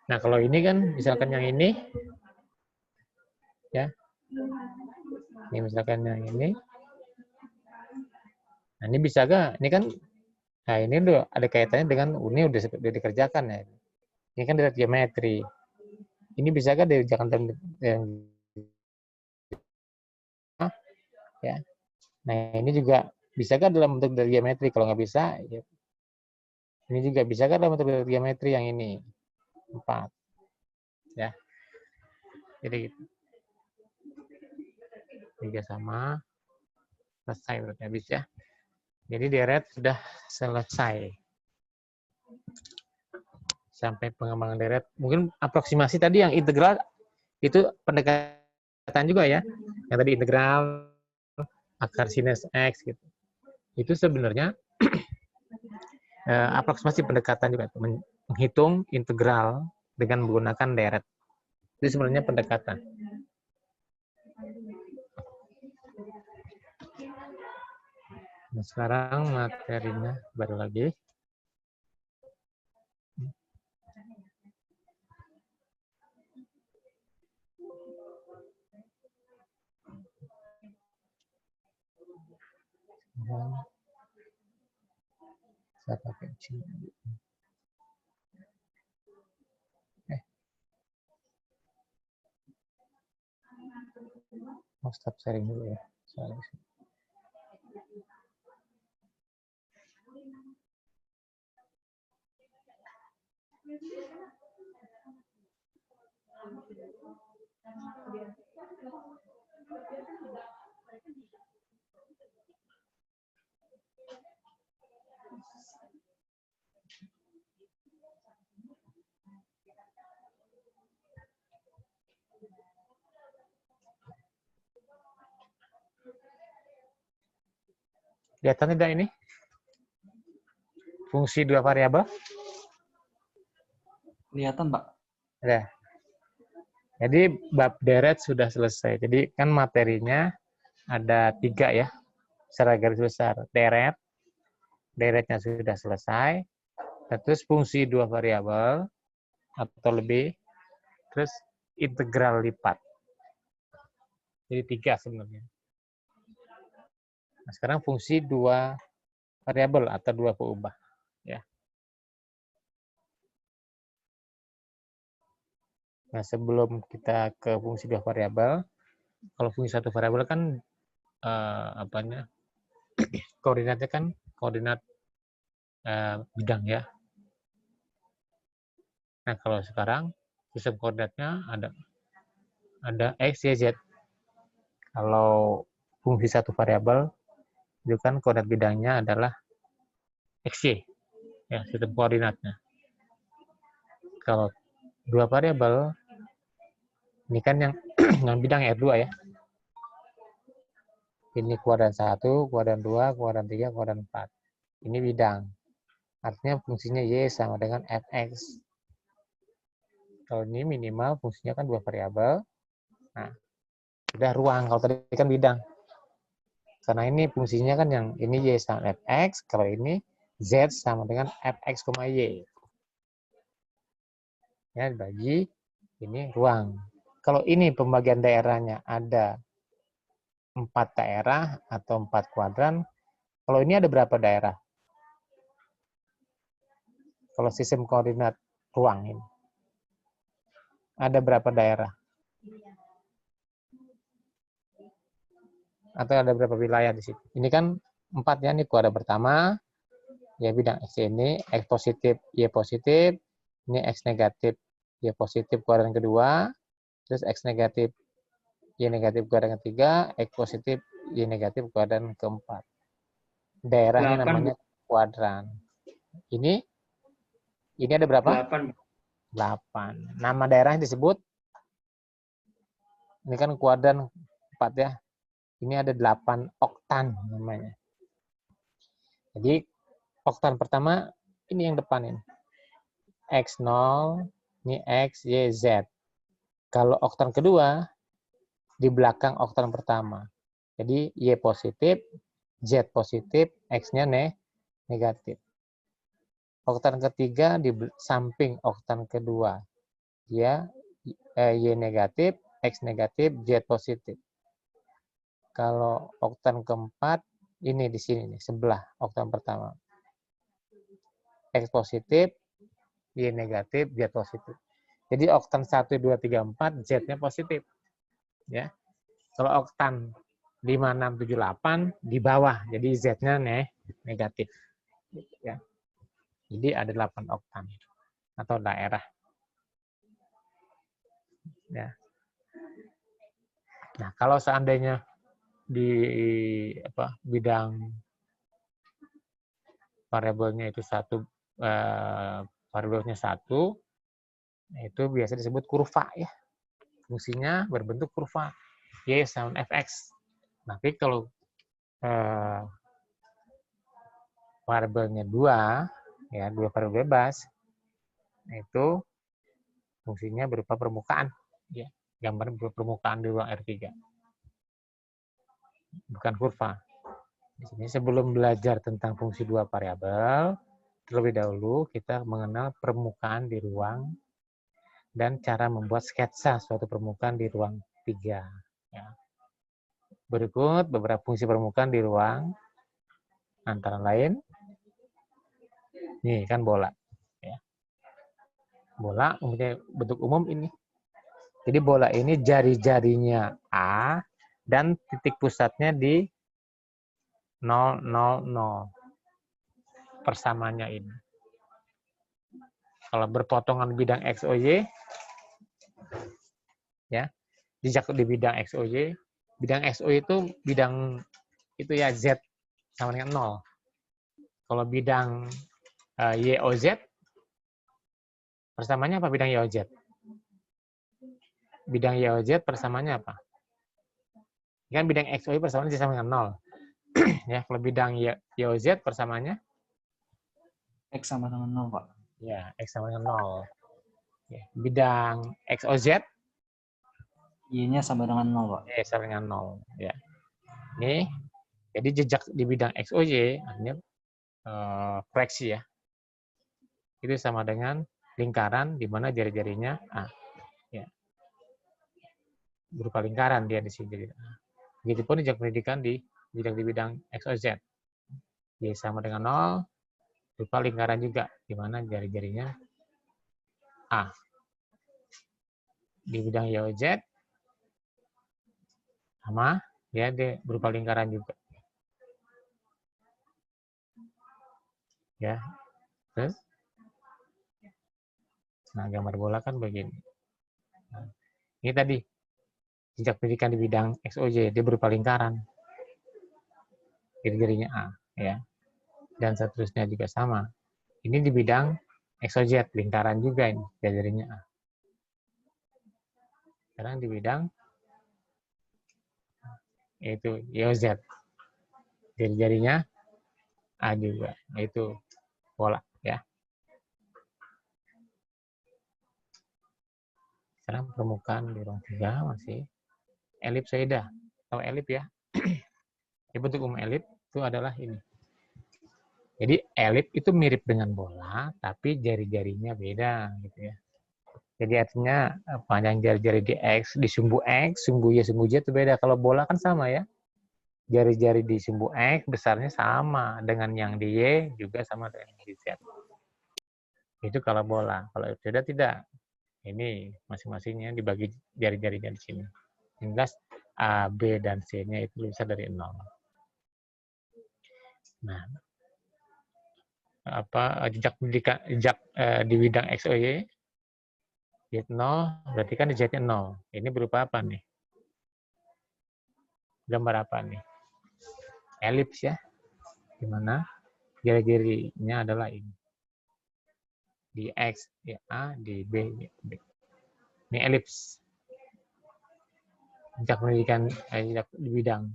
Nah, kalau ini kan, misalkan yang ini, ya, ini misalkan yang ini, nah ini bisa gak? Ini kan, nah ini udah ada kaitannya dengan ini udah dikerjakan ya. Ini kan dari geometri. Ini bisa gak dikerjakan ya? Nah ini juga bisa gak dalam bentuk dari geometri? Kalau nggak bisa, ya. Ini juga bisa gak dalam bentuk dari geometri yang ini 4, ya. Jadi 3 sama selesai berarti habis ya. Jadi deret sudah selesai. Sampai pengembangan deret. Mungkin aproksimasi tadi yang integral itu pendekatan juga ya. Yang tadi integral akar sinus X gitu. Itu sebenarnya aproksimasi pendekatan juga. Menghitung integral dengan menggunakan deret. Itu sebenarnya pendekatan. Nah, sekarang materinya baru lagi. Saya pakai sini. Mau stop sharing dulu ya. Sorry. Kelihatan tidak ini? Fungsi dua variabel? Kelihatan, Pak. Ya. Jadi bab deret sudah selesai. Jadi kan materinya ada 3 ya, secara garis besar. Deretnya sudah selesai. Terus fungsi dua variabel atau lebih, terus integral lipat. Jadi 3 sebenarnya. Nah, sekarang fungsi dua variabel atau dua peubah. Ya. Nah, sebelum kita ke fungsi dua variabel, kalau fungsi satu variabel kan koordinatnya kan koordinat bidang ya. Nah, kalau sekarang sistem koordinatnya ada x, y, z. Kalau fungsi satu variabel itu kan koordinat bidangnya adalah x, y. Ya, sistem koordinatnya. Kalau dua variabel ini kan yang yang bidang R2 ya. Ini kuadran 1, kuadran 2, kuadran 3, kuadran 4. Ini bidang. Artinya fungsinya Y sama dengan Fx. Kalau ini minimal fungsinya kan dua variabel. Nah, udah ruang. Kalau tadi kan bidang. Karena ini fungsinya kan yang ini Y sama Fx. Kalau ini Z sama dengan Fx, Y. Ya, dibagi. Ini ruang. Kalau ini pembagian daerahnya ada 4 daerah atau 4 kuadran. Kalau ini ada berapa daerah? Kalau sistem koordinat ruang ini. Ada berapa daerah? Atau ada berapa wilayah di situ? Ini kan 4 ya, ini kuadran pertama. Ya bidang X ini, X positif, Y positif. Ini X negatif, Y positif kuadran kedua. Terus X negatif, Y negatif kuadran ketiga. X positif, Y negatif kuadran keempat. Daerahnya 8, namanya kuadran. Ini ada berapa? 8. 8. Nama daerahnya disebut, ini kan kuadran 4 ya. Ini ada 8 oktan namanya. Jadi oktan pertama ini yang depan ini. X0, ini X, Y, Z. Kalau oktan kedua di belakang oktan pertama. Jadi Y positif, Z positif, X-nya negatif. Oktan ketiga di samping oktan kedua. dia Y negatif, X negatif, Z positif. Kalau oktan keempat, ini di sini nih, sebelah oktan pertama. X positif, Y negatif, Z positif. Jadi oktan 1, 2, 3, 4, Z-nya positif. Ya. Kalau oktan 5, 6, 7, 8 di bawah, jadi Z-nya negatif. Ya. Jadi ada 8 oktan atau daerah. Ya. Nah, kalau seandainya di bidang variabelnya itu variabelnya 1, itu biasa disebut kurva ya. Fungsinya berbentuk kurva y sama fx. Tapi kalau variabelnya 2, ya 2 variabel bebas, itu fungsinya berupa permukaan, ya. Gambar berupa permukaan di ruang R3. Bukan kurva. Di sini sebelum belajar tentang fungsi 2 variabel, terlebih dahulu kita mengenal permukaan di ruang dan cara membuat sketsa suatu permukaan di ruang 3. Ya. Berikut beberapa fungsi permukaan di ruang, antara lain, nih kan bola. Ya. Bola mempunyai bentuk umum ini. Jadi bola ini jari-jarinya A dan titik pusatnya di 0, 0, 0. Persamanya ini. Kalau berpotongan bidang XOY, ya, di bidang XOY, bidang XOY itu bidang itu ya Z sama dengan 0. Kalau bidang YOZ, persamanya apa bidang YOZ? Bidang YOZ persamanya apa? Kan bidang XOY persamanya Z sama dengan 0. Ya, kalau bidang YOZ persamanya X sama dengan 0, Pak. ya, X sama dengan 0. Ya. Bidang XOZ, Y-nya sama dengan 0, Pak. Y sama dengan 0. Ya. Ini, jadi jejak di bidang XOY, artinya proyeksi ya. Itu sama dengan lingkaran di mana jari-jarinya A. Ya. Berupa lingkaran dia di sini. Begitupun jejak pendidikan di bidang XOZ. Y sama dengan 0, berupa lingkaran juga, di mana jari-jarinya A. Di bidang YOZ, sama, ya dia berupa lingkaran juga. Ya, terus, nah gambar bola kan begini. Nah, ini tadi jejak pendidikan di bidang XOY, dia berupa lingkaran, jari-jarinya A, ya, dan seterusnya juga sama. Ini di bidang XOZ, lingkaran juga ini, jari-jarinya A. Sekarang di bidang yaitu YOZ, jari-jarinya A juga, yaitu bola, ya. Sekarang permukaan di ruang 3 masih elipsoida. Tahu elip ya? Jadi bentuk umum elip itu adalah ini. Jadi elip itu mirip dengan bola, tapi jari-jarinya beda, gitu ya. Jadi artinya panjang jari-jari di X, di sumbu X, sumbu Y, sumbu Z itu beda. Kalau bola kan sama ya. Jari-jari di sumbu X besarnya sama dengan yang di Y juga sama dengan yang di Z. Itu kalau bola. Kalau elipsoida tidak. Ini masing-masingnya dibagi jari-jarinya di sini. Yang jelas A, B, dan C-nya itu bisa dari 0. Nah, jejak di bidang XOY, Z 0, berarti kan Z-nya 0. Ini berupa apa nih? Gambar apa nih? Elips ya. Di mana jari-jarinya adalah ini. Di X, di A, di B, di B. Ini elips. Jejak pendidikan di bidang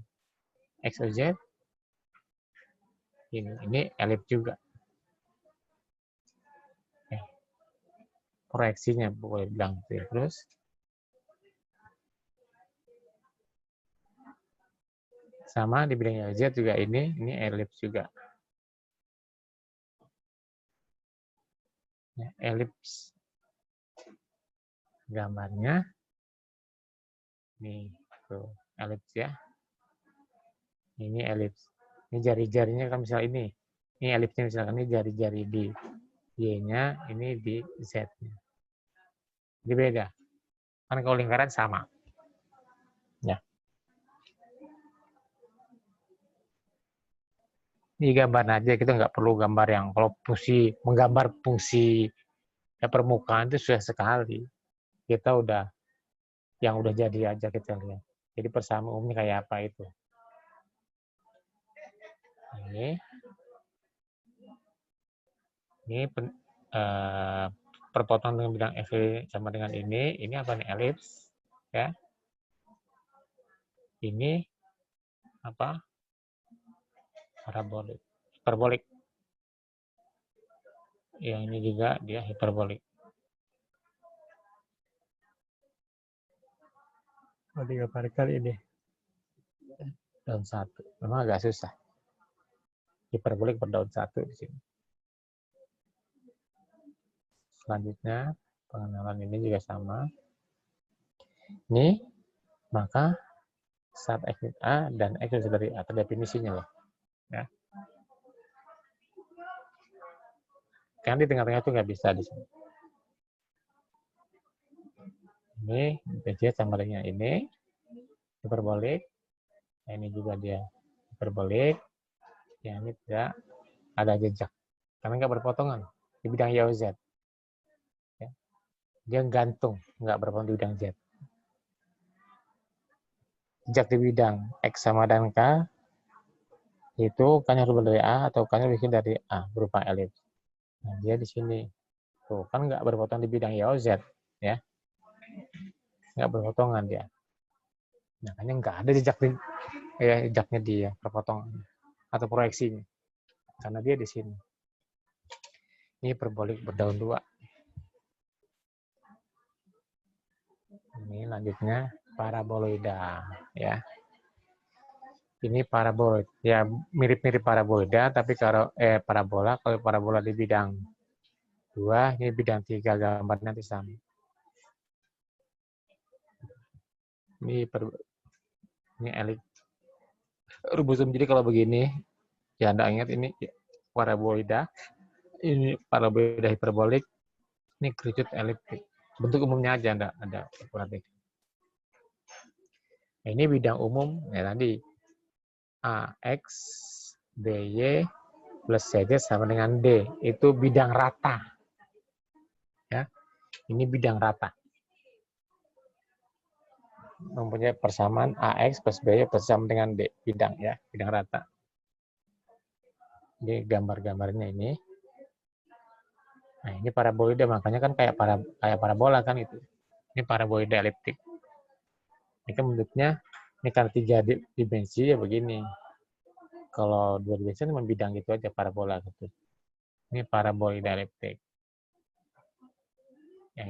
XOZ. Ini elips juga. Proyeksinya boleh bilang terus. Sama di bidang YZ juga ini elips juga. Ya, elips. gambarnya. Nih, tuh, elips ya. Ini elips. Ini jari-jarinya kan misal ini. Ini elipsnya misalkan ini jari-jari di Y-nya, ini di Z-nya. Jadi beda. Kan kalau lingkaran sama. Ya. Ini gambar aja, kita nggak perlu gambar yang kalau menggambar fungsi ya, permukaan itu sudah sekali. Kita yang udah jadi aja kita lihat. Jadi persamaan umumnya kayak apa itu. Ini perpotongan dengan bidang FV sama dengan ini apa nih, elips ya. Ini apa? Parabolik, hiperbolik. Yang ini juga dia hiperbolik. Oh, digambarkan ini daun satu. Memang agak susah. Hiperbolik berdaun satu di sini. Selanjutnya pengenalan ini juga sama. Ini maka saat X A dan X dari A terdefinisinya loh. Ya. Kan di tengah-tengah itu nggak bisa di sini. Ini BC sama dengan ini hiperbolik. Nah, ini juga dia hiperbolik. Yang ini tidak ada jejak karena nggak berpotongan di bidang Y Z. Ya. Dia gantung, nggak berpotongan di bidang Z. Jejak di bidang X sama dengan K itu kan harus dari A atau kan bikin dari A berupa elips. Nah, dia di sini. Tuh, kan nggak berpotongan di bidang Y Z, ya. Nggak berpotongan dia. Makanya nggak ada jejaknya dia, perpotongan atau proyeksinya. Karena dia di sini. Ini hiperbolik berdaun dua. Ini lanjutnya paraboloida, ya. Ini paraboloid, ya mirip-mirip paraboloida, tapi kalau parabola, kalau parabola di bidang 2, ini bidang 3 gambarnya nanti sama. Ini elips. Rubusum, jadi kalau begini, ya Anda ingat ini paraboloida, ini paraboloida hiperbolik, ini kerucut eliptik. Bentuk umumnya aja Anda perhatikan. Nah, ini bidang umum, ya tadi AX, BY, plus CZ sama dengan D. Itu bidang rata. Ya, ini bidang rata. Mempunyai persamaan AX plus BY bersama dengan D. Bidang ya, bidang rata. Ini gambar-gambarnya ini. Nah, ini paraboloida, makanya kan kayak parabola kan itu. Ini paraboloida eliptik. Ini kan bentuknya, ini kan 3 dimensi ya begini. Kalau 2 dimensi cuma bidang gitu aja, parabola gitu. Ini paraboloida eliptik. Yang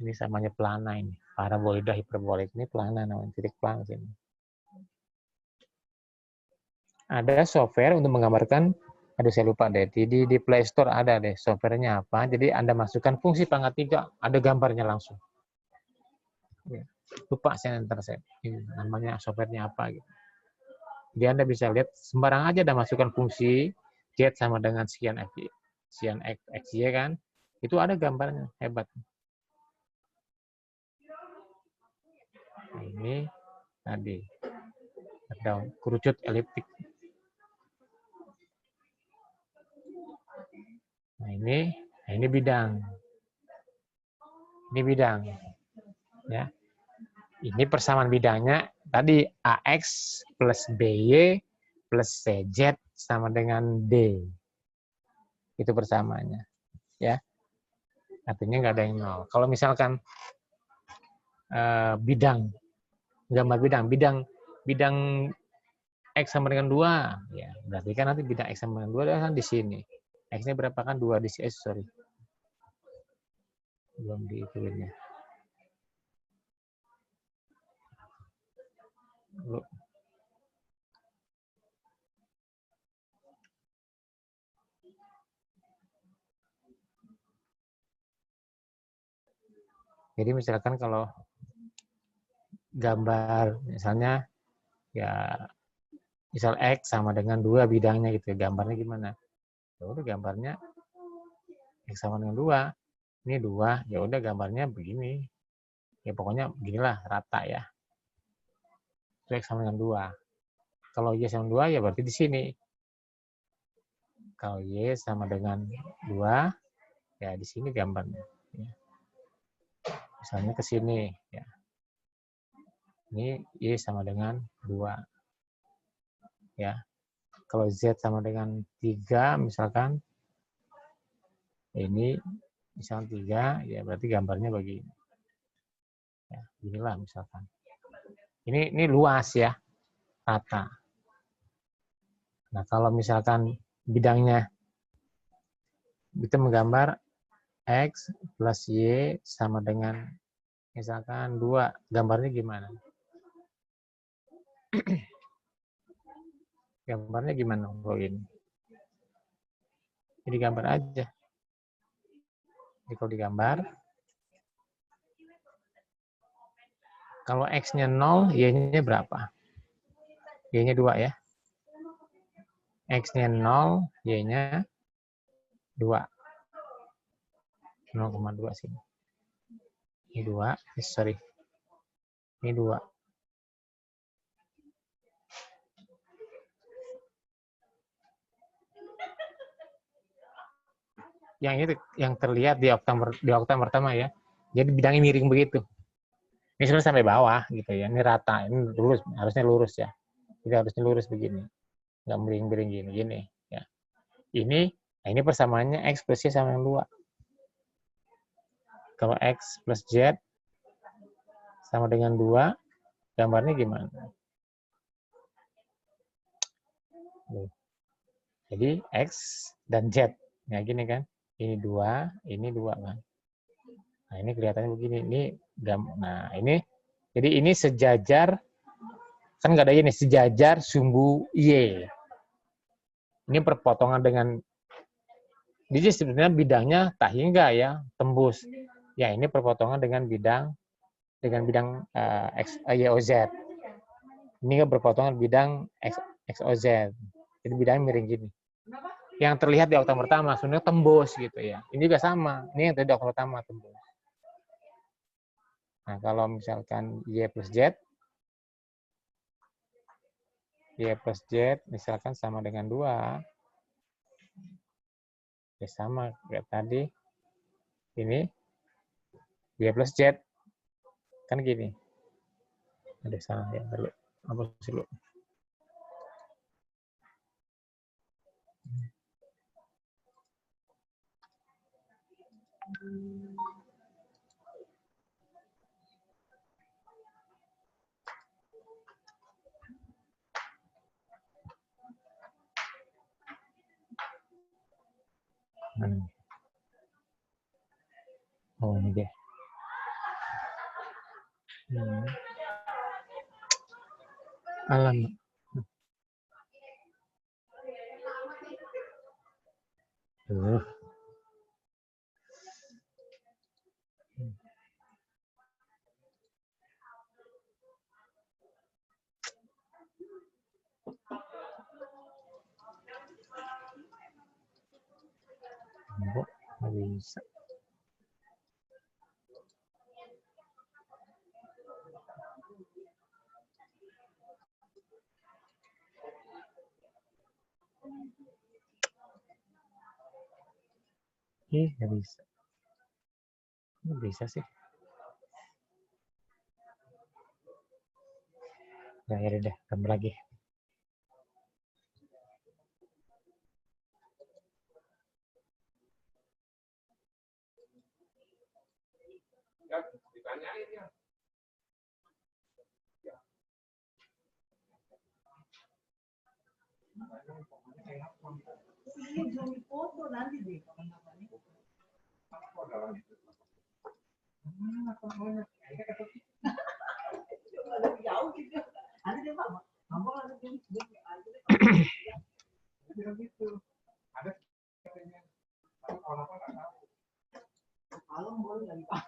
ini samanya pelana ini. Paraboloida hiperbolik ini pelana namanya, titik pelana sini. Ada software untuk menggambarkan, aduh saya lupa deh, di Play Store ada deh softwarenya apa. Jadi Anda masukkan fungsi pangkat 3, ada gambarnya langsung. Lupa saya namanya softwarenya apa gitu. Jadi Anda bisa lihat sembarang aja, ada masukkan fungsi Z sama dengan sekian X, Y kan, itu ada gambarnya, hebat. Nah, ini tadi daun kerucut eliptik. Nah, ini bidang. Ini bidang. Ya. Ini persamaan bidangnya tadi AX plus BY plus CZ sama dengan D. Itu persamaannya. Ya. Artinya nggak ada yang nol. Kalau misalkan gambar bidang X sama dengan 2, ya berarti kan nanti bidang X sama dengan 2 kan di sini. X-nya berapa kan 2 di sini, sorry. Belum dihitungnya. Jadi misalkan kalau gambar misalnya ya misal X sama dengan 2 bidangnya gitu, gambarnya gimana? Ya udah gambarnya X sama dengan 2. Ini 2, ya udah gambarnya begini. Ya pokoknya beginilah rata ya. Itu X sama dengan 2. Kalau Y sama 2 ya berarti di sini. Kalau Y sama dengan 2, ya di sini gambarnya. Ya. Misalnya ke sini. Ya. Ini Y sama dengan 2. Ya. Kalau Z sama dengan 3, misalkan. Ini misalkan 3, ya berarti gambarnya begini. Ya, inilah misalkan. Ini luas ya, rata. Nah, kalau misalkan bidangnya kita menggambar X plus Y sama dengan misalkan 2, gambarnya gimana? Gambarnya gimana kalau ini? Jadi gambar aja. Jadi kalau digambar, kalau X-nya 0, Y-nya berapa? Y-nya 2 ya. X-nya 0, Y-nya 2. 0,2 sini. Ini 2, sorry. Ini 2. Yang itu yang terlihat di oktav pertama ya. Jadi bidangnya miring begitu. Ini sebenarnya sampai bawah gitu ya. Ini rata, ini lurus, harusnya lurus ya. Jadi harusnya lurus begini. Nggak miring-miring gini ya. Ini persamaannya X plus Y sama dengan 2. Kalau X plus Z sama dengan 2, gambarnya gimana? Jadi X dan Z. Ya gini kan. Ini 2, ini 2 kan. Nah, ini kelihatannya begini. Nah, ini jadi ini sejajar, kan nggak ada ini, sejajar sumbu Y. Ini perpotongan dengan, jadi sebenarnya bidangnya tak hingga ya, tembus. Ya, ini perpotongan dengan bidang YOZ. Ini kan berpotongan bidang XOZ. Jadi bidangnya miring gini. Yang terlihat di oktav pertama sebenarnya tembus gitu ya. Ini juga sama. Ini yang terlihat di oktav pertama tembus. Nah, kalau misalkan Y plus Z misalkan sama dengan 2, ya sama kayak tadi. Ini Y plus Z kan gini. Ada salah ya dulu. Apa dulu? Oh, ini dia. Alamak. Kok nggak bisa? Nggak bisa. Nggak bisa sih. Nah, ya udah, tambah lagi. Foto nanti deh kapan-kapan. Jauh gitu. Nanti dia mama ada kalau boleh lagi Pak.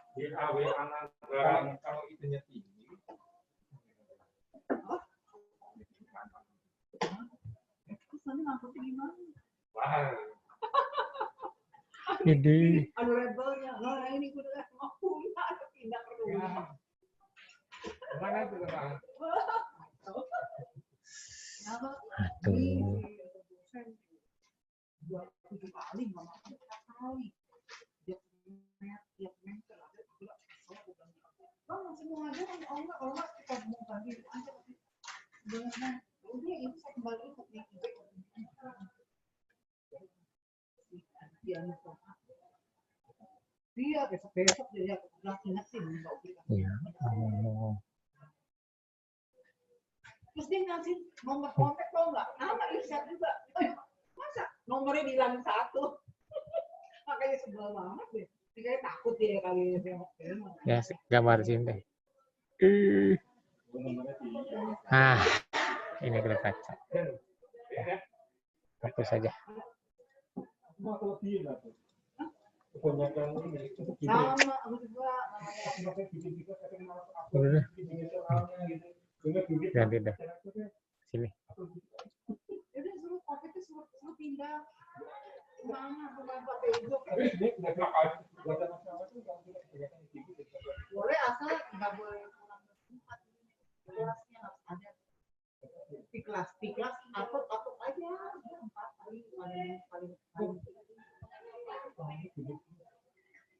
Ini. Ada labelnya. Nah, ini gue udah mau pindah ke rumah. Mana tuh, Bang? Kenapa? Aduh. 27 kali, mama kali. Tiap meter ada Bang, semua aja kan Allah kita mau bagi aja. Sebenarnya, udah ini saya kembali ke dia besok dia ingat sih Iya. Oh. terus dia ngasih nomor kontak tau nggak nama Irsyad juga masa nomornya bilang 1 makanya sebel banget deh dia takut dia kali Ya, gambar sini deh. Ah, ini kita kaca. Hapus saja. sama aku juga Udah. Ganti dah. Sini. jadi suruh covid itu suruh pindah mana ke Bapak Tejo boleh asal nggak boleh pulang ke tempat kelasnya harus ada di kelas atau aja 4 kali paling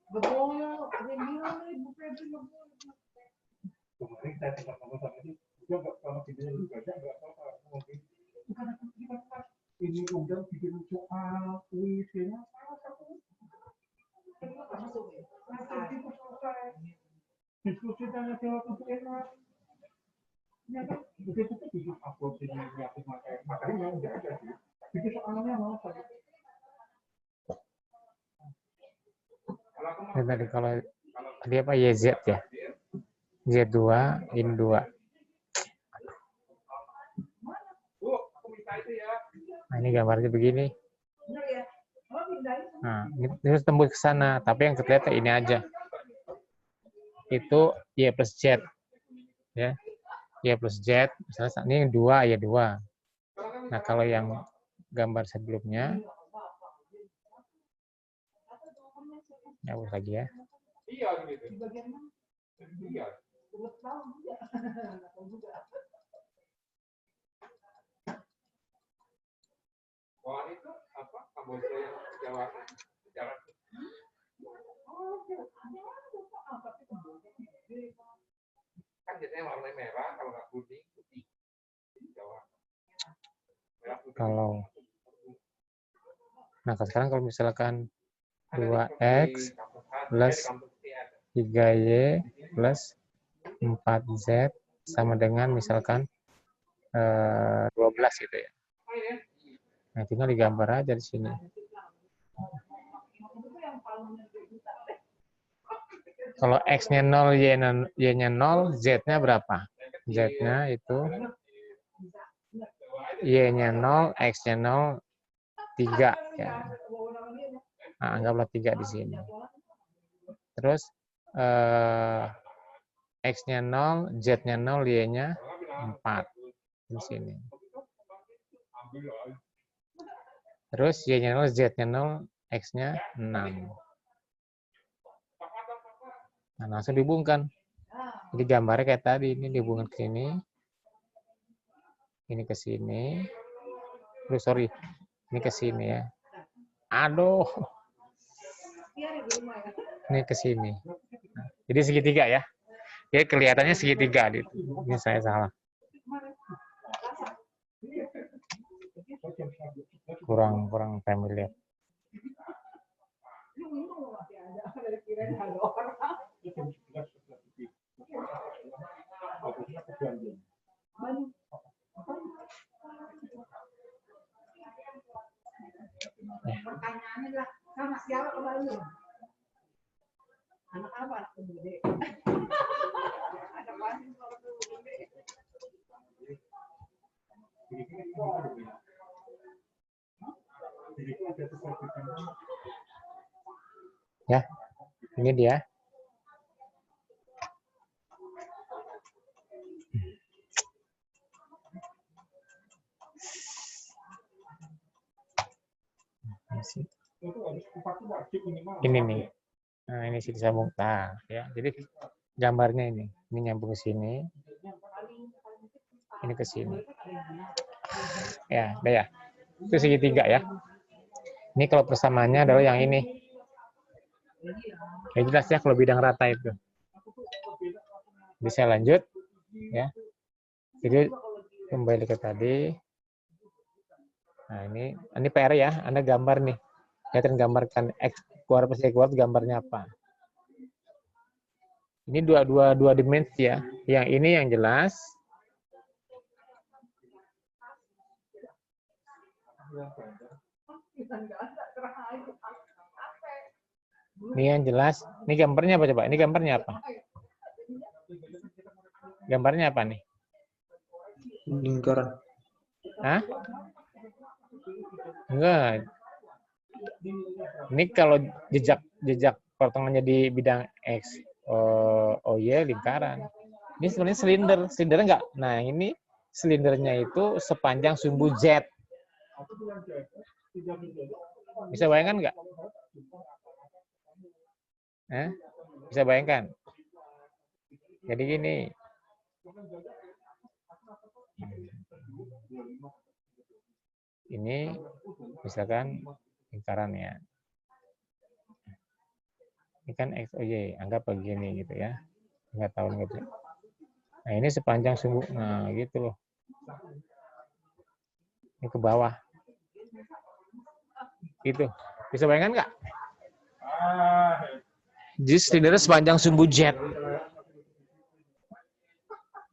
nggak boleh ada yang bilang nih Bu Febri nggak boleh Kemarin saya sempat ngomong sama dia, juga kalau videonya lu baca nggak apa-apa, mungkin bukan ini undang bikin soal kuis ya, diskusi tanya jawab itu enak. Ya kan, begitu tuh bikin upload ini gratis makanya nggak ada sih. Bikin soalnya mau saja. Ini tadi kalau dia apa YZ ya? Z2, in 2. Nah, ini gambarnya begini. Nah, ini terus tembus ke sana, tapi yang kelihatan ini aja. Itu Y plus Z. Ya. Y plus Z, misalnya ini 2, ya 2. Nah, kalau yang gambar sebelumnya, hapus lagi ya. Wah itu apa? Kamboja yang Jawa jalan. Kan biasanya warna merah, kalau nggak kuning putih. Jawa. Kalau nah sekarang kalau misalkan 2x plus 3y plus 4z sama dengan misalkan 12 gitu ya. Nah, tinggal digambar aja di sini. Kalau x-nya 0, y-nya 0, z-nya berapa? Z-nya itu y-nya 0, x-nya 0, 3 ya. Nah, anggaplah 3 di sini. Terus x-nya 0, z-nya 0, y-nya 4 di sini. Terus y-nya 0, z-nya 0, x-nya 6. Nah, langsung dihubungkan. Jadi gambarnya kayak tadi, ini dihubungkan ke sini. Ini ke sini. Sorry, ini ke sini ya. Aduh. Ini ke sini. Nah, jadi segitiga ya. Jadi kelihatannya segitiga gitu. Ini saya salah. Kurang familiar. Pertanyaannya adalah sama siapa kembali? Anak apa? Anak gede. Ada banyak kalau gede. Ya, ini dia. itu harus 4 wajib minimal. Ini nih. Nah, ini sih disambung. Nah, ya. Jadi gambarnya ini nyambung ke sini. Ini ke sini. Ya, udah ya. Itu segitiga ya. Ini kalau persamaannya adalah yang ini. Ya jelas ya kalau bidang rata itu. Bisa lanjut ya. Jadi kembali ke tadi. Nah, ini PR ya. Anda gambar nih. Kelihatan gambarkan X keluar plus Y keluar gambarnya apa. Ini dua dimensi ya. Yang ini yang jelas. Ini yang jelas. Ini gambarnya apa coba? Ini gambarnya apa? Gambarnya apa nih? Lingkaran. Hah? Enggak. Ini kalau jejak potongannya di bidang X, Y lingkaran. Ini sebenarnya silinder. Silindernya enggak. Nah, ini silindernya itu sepanjang sumbu Z. Bisa bayangkan enggak? Bisa bayangkan? Jadi gini. Ini misalkan lingkaran ya. Ini kan X, Y, anggap begini gitu ya. Nggak tahu gitu. Nah, ini sepanjang sumbu. Nah, gitu loh. Ini ke bawah. Gitu. Bisa bayangkan nggak? Jadi silindernya sepanjang sumbu Z.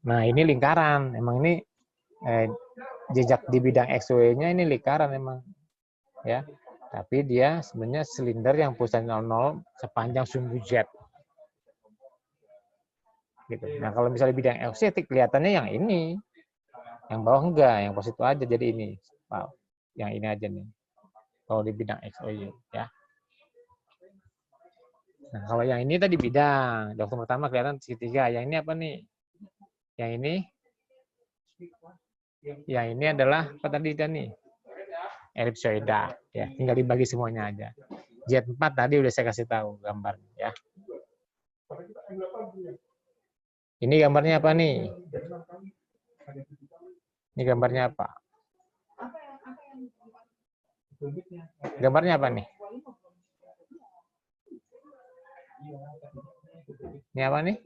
Nah, ini lingkaran. Emang ini jejak di bidang XY-nya ini lingkaran emang. Ya. Tapi dia sebenarnya silinder yang pusatnya 00 sepanjang sumbu Z. Gitu. Nah, kalau misalnya bidang XY kelihatannya yang ini. Yang bawah enggak, yang positif aja jadi ini. Wow. Yang ini aja nih. Kalau di bidang XY ya. Nah, kalau yang ini tadi bidang, dokter pertama kelihatan segitiga. Yang ini apa nih? Yang ini adalah apa tadi nih? Elipsoida. Ya, tinggal dibagi semuanya aja. Z4 tadi udah saya kasih tahu gambarnya ya. Ini gambarnya apa nih? Ini gambarnya apa? Gambarnya apa nih? Ini apa nih?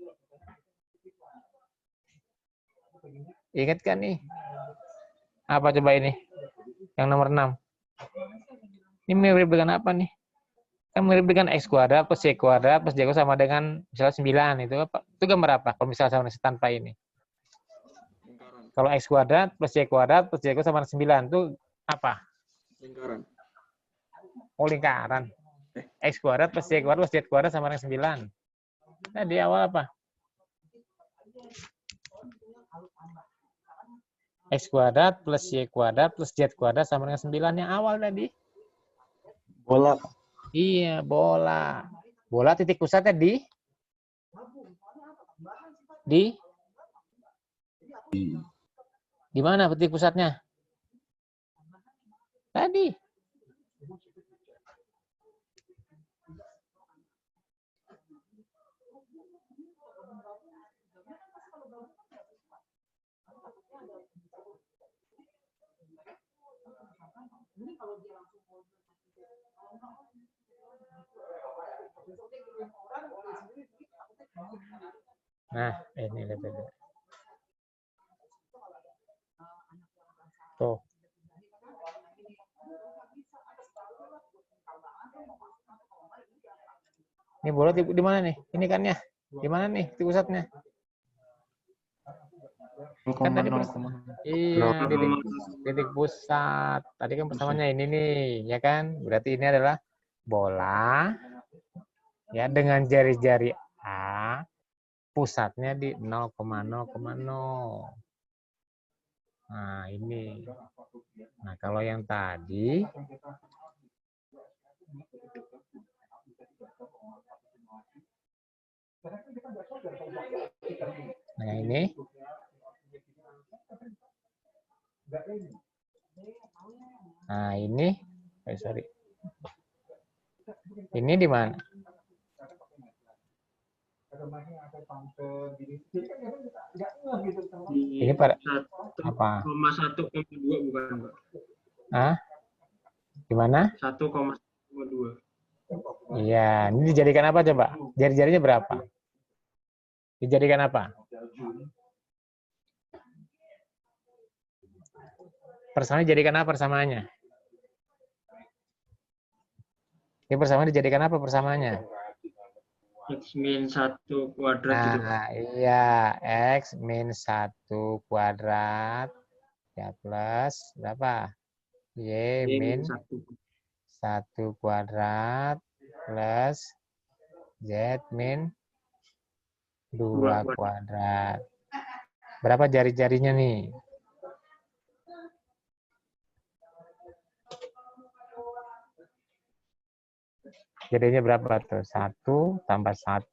Ingat kan nih? Apa coba ini? Yang nomor 6. Ini mirip dengan apa nih? Kan mirip dengan X kuadrat plus Y kuadrat plus Y sama dengan misalnya 9. Itu apa? Itu gambar apa? Kalau misalnya sama tanpa ini. Kalau X kuadrat plus Y kuadrat plus Y sama 9. Itu apa? Lingkaran. Oh, lingkaran. X kuadrat plus Y kuadrat plus Z kuadrat sama dengan 9. Nah, di awal apa? X kuadrat plus Y kuadrat plus Z kuadrat sama dengan 9 yang awal tadi. Bola. Iya, bola. Bola titik pusatnya di mana titik pusatnya? Tadi. Nah, ini lihat aja. Tuh. Ini bola di mana nih? Ini kan ya? Di mana nih titik pusatnya? Kan tadi iya, titik pusat. Tadi kan pertamanya ini nih, ya kan? Berarti ini adalah bola ya dengan jari-jari A, pusatnya di 0,0,0. Nah, ini. Nah, kalau yang tadi nah ini nah ini sorry Ini di mana? Ini pada apa? 1,1,2 bukan, Pak. Ah? Gimana? 1,2. Iya, ini dijadikan apa coba? Jari-jarinya berapa? Dijadikan apa? Persamaannya dijadikan apa persamaannya? Ini persamaan dijadikan apa persamaannya? X min 1 kuadrat gitu, Pak. Nah, iya, X min 1 kuadrat ya plus berapa? Y min 1 kuadrat plus Z min 2 kuadrat. Berapa jari-jarinya nih? Jadinya berapa tuh? 1 tambah 1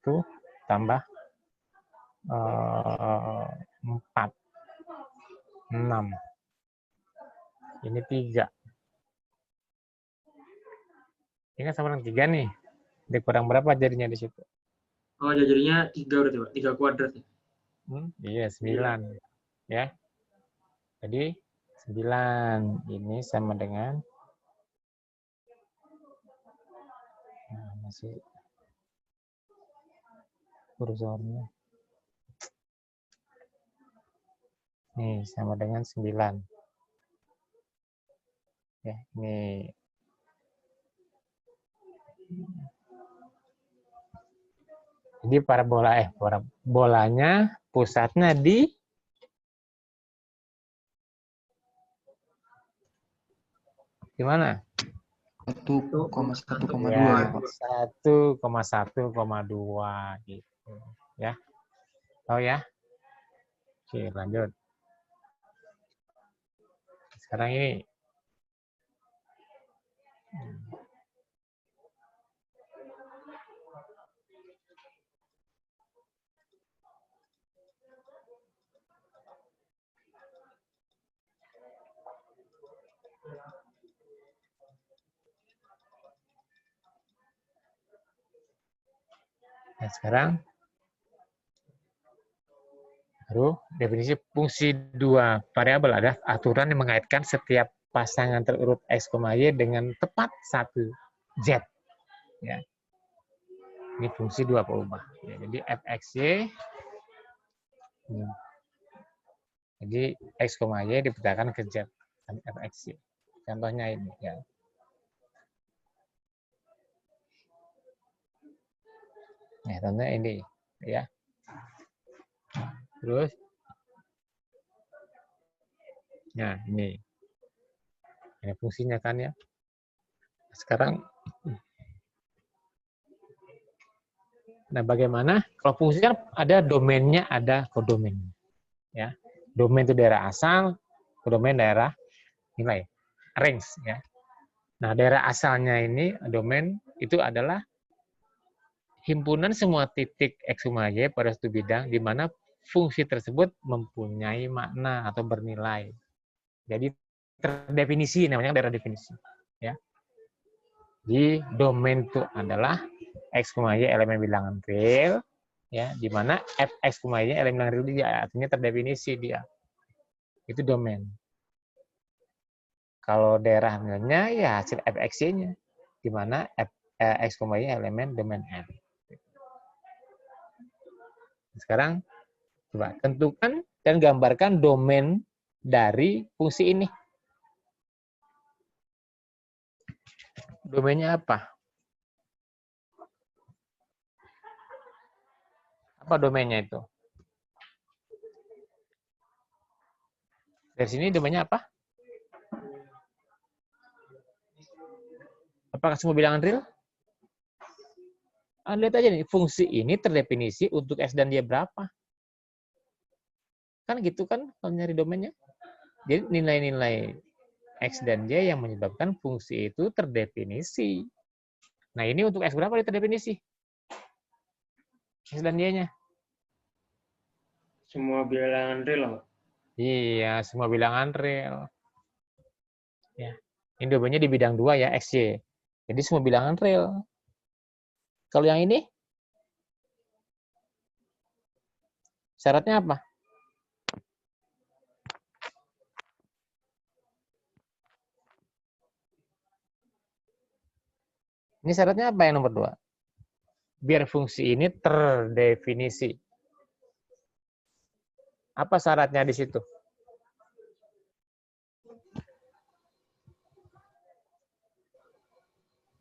tambah 4. 6. Ini 3. Ini sama dengan 3 nih. Dikurang berapa jadinya di situ? Oh, jadinya 3 berarti, Pak. 3 kuadrat ya? Iya, 9. Ya. Jadi 9 ini sama dengan masih kursornya. Nih, sama dengan 9. Ya, ini. Jadi bolanya pusatnya di mana? 1,1,2 Ya, ya, Pak. 1,1,2 gitu. Ya. Tahu ya? Oke, lanjut. Sekarang ini. Nah, sekarang baru definisi fungsi dua variabel ada aturan yang mengaitkan setiap pasangan terurut x, y dengan tepat satu z. Ya. Ini fungsi dua peubah. Ya, jadi fxy. Jadi x, y dipetakan ke z fxy. Contohnya ini ya. Nah, contohnya ini ya. Terus nah ini fungsinya kan ya. Sekarang nah bagaimana kalau fungsi kan ada domainnya, ada kodomain ya. Domain itu daerah asal, kodomain daerah nilai range ya. Nah, daerah asalnya ini domain itu adalah himpunan semua titik x, y pada satu bidang di mana fungsi tersebut mempunyai makna atau bernilai. Jadi terdefinisi, namanya daerah definisi. Ya. Di domain itu adalah x, y elemen bilangan real, ya, di mana fx, y elemen bilangan real dia artinya terdefinisi dia. Itu domain. Kalau daerah nilainya ya hasil fx-nya, di mana x, y elemen domain F. Sekarang coba tentukan dan gambarkan domain dari fungsi ini. Domainnya apa? Apa domainnya itu? Dari sini domainnya apa? Apakah semua bilangan real? Lihat aja nih, fungsi ini terdefinisi untuk x dan y berapa. Kan gitu kan kalau nyari domainnya. Jadi nilai-nilai x dan y yang menyebabkan fungsi itu terdefinisi. Nah ini untuk x berapa terdefinisi? X dan y-nya? Semua bilangan real. Iya, semua bilangan real. Ya. Ini domainnya di bidang 2 ya, x, y. Jadi semua bilangan real. Kalau yang ini? Syaratnya apa? Ini syaratnya apa yang nomor 2? Biar fungsi ini terdefinisi. Apa syaratnya di situ?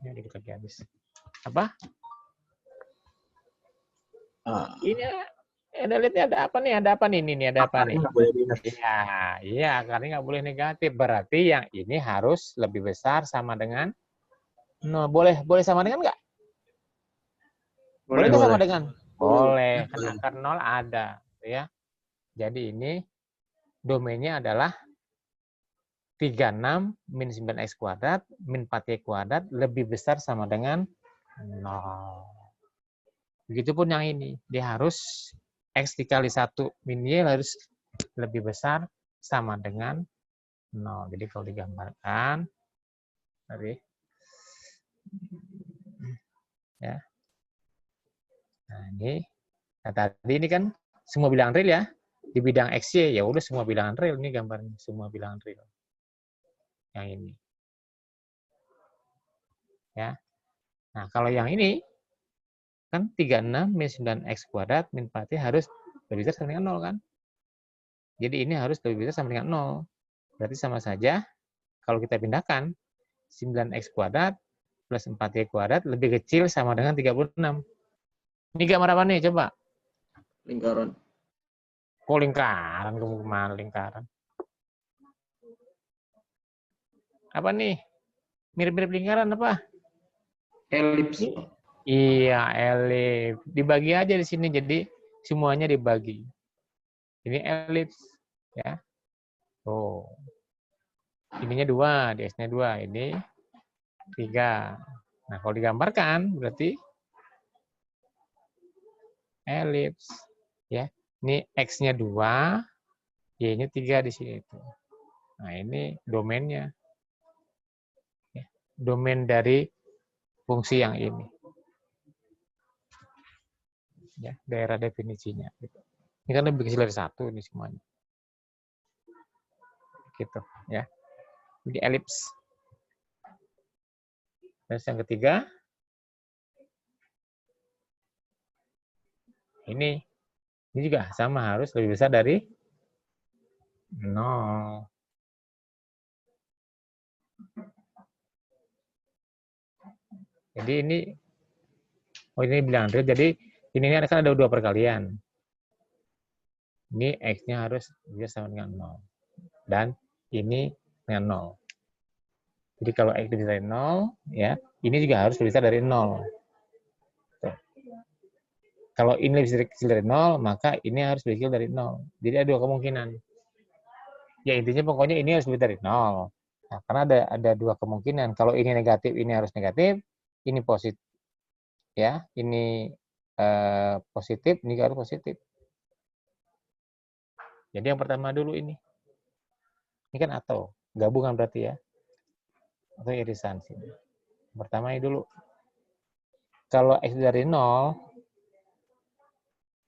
Ini dikit lagi habis. Apa? Ini ada apa nih? Ada apa nih? Ini ada apa nih? Nggak boleh minus. Iya, karena nggak boleh negatif. Berarti yang ini harus lebih besar sama dengan 0. Boleh sama dengan nggak? Boleh nggak sama dengan? Boleh. Kan akar 0 ada, ya. Jadi ini domainnya adalah 36 min 9x kuadrat min 4y kuadrat lebih besar sama dengan 0. Begitupun yang ini, dia harus x dikali 1 min y harus lebih besar sama dengan 0. Jadi kalau digambarkan, ya. Nah tadi ini kan semua bilangan real ya. Di bidang XY ya udah semua bilangan real, ini gambarnya semua bilangan real. Yang ini. Ya. Nah, kalau yang ini kan 36 min 9x kuadrat min 4y harus lebih besar sama dengan 0 kan? Jadi ini harus lebih besar sama dengan 0. Berarti sama saja kalau kita pindahkan 9x kuadrat plus 4y kuadrat lebih kecil sama dengan 36. Ini gambar apa nih? Coba. Lingkaran. Kok lingkaran? Kemana lingkaran? Apa nih? Mirip-mirip lingkaran apa? Elips. Iya, elips. Dibagi aja di sini, jadi semuanya dibagi. Ini elips, ya. Oh, ininya 2, ds-nya 2, ini 3. Nah, kalau digambarkan berarti elips, ya. Ini x-nya 2, y-nya 3 di sini. Nah, ini domainnya. Domain dari fungsi yang ini. Ya, daerah definisinya. Ini kan lebih kecil dari 1 ini semuanya. Gitu, ya. Jadi elips. Terus yang ketiga, ini juga sama, harus lebih besar dari 0. Jadi ini, ini bilangan real. Jadi ini kan ada 2 perkalian. Ini x-nya harus bisa sama dengan 0. Dan ini dengan 0. Jadi kalau x lebih dari 0, ya, ini juga harus lebih besar dari 0. Tuh. Kalau ini lebih kecil dari 0, maka ini harus lebih kecil dari 0. Jadi ada 2 kemungkinan. Ya intinya pokoknya ini harus lebih dari 0. Nah, karena ada 2 kemungkinan. Kalau ini negatif, ini harus negatif. Ini positif, ya. Ini positif, ini harus positif. Jadi yang pertama dulu ini. Ini kan atau gabungan berarti ya. Atau irisan sini. Pertama ini dulu. Kalau x dari 0,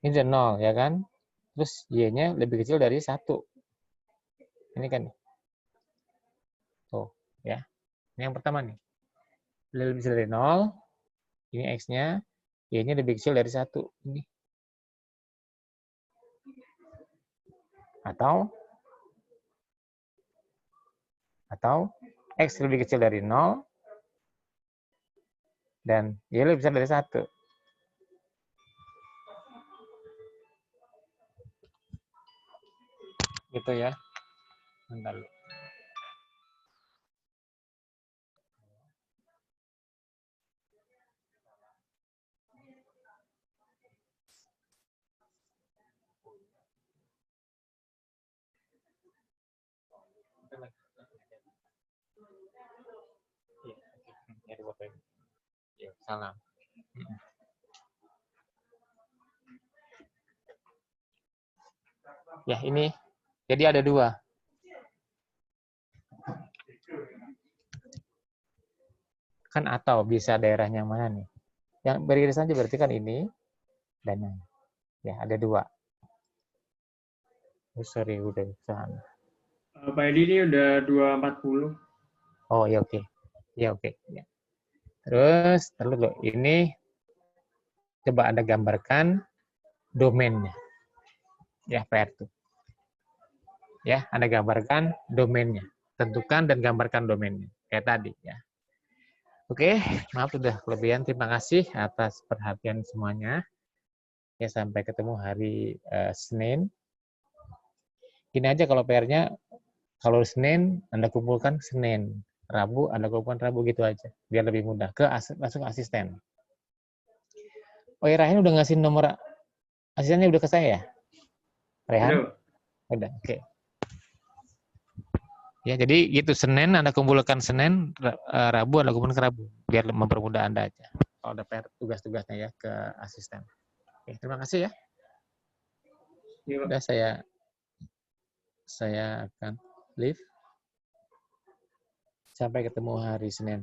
ini dari 0 ya kan? Terus y-nya lebih kecil dari 1. Ini kan. Tuh, ya. Ini yang pertama nih. Lebih kecil dari 0, ini x-nya, y-nya lebih kecil dari 1. Ini. Atau x lebih kecil dari 0, dan y lebih besar dari 1. Gitu ya. Bentar. Ya, salam. Ya, ini. Jadi ada 2. Kan atau bisa daerahnya mana nih? Yang beririsan aja berarti kan ini dan yang. Ya, ada 2. Oh, sorry, udah sana. Pak Edi ini udah 240. Oh, ya oke. Ya oke. Ya. Terus dulu ini coba Anda gambarkan domainnya. Ya, PR tuh. Ya, Anda gambarkan domainnya. Tentukan dan gambarkan domainnya. Kayak tadi ya. Oke, maaf sudah kelebihan. Terima kasih atas perhatian semuanya. Ya, sampai ketemu hari Senin. Gini aja kalau PR-nya, kalau Senin Anda kumpulkan Senin, Rabu Anda kumpulkan Rabu gitu aja, biar lebih mudah. Langsung asisten. Oh ya, Rehan udah ngasih nomor asistennya udah ke saya ya? Rehan? Udah, oke. Ya, jadi gitu, Senin Anda kumpulkan Senin, Rabu Anda kumpulkan ke Rabu, biar mempermudah Anda aja. Kalau ada PR tugas-tugasnya ya ke asisten. Oke, terima kasih ya. Udah saya akan leave. Sampai ketemu hari Senin.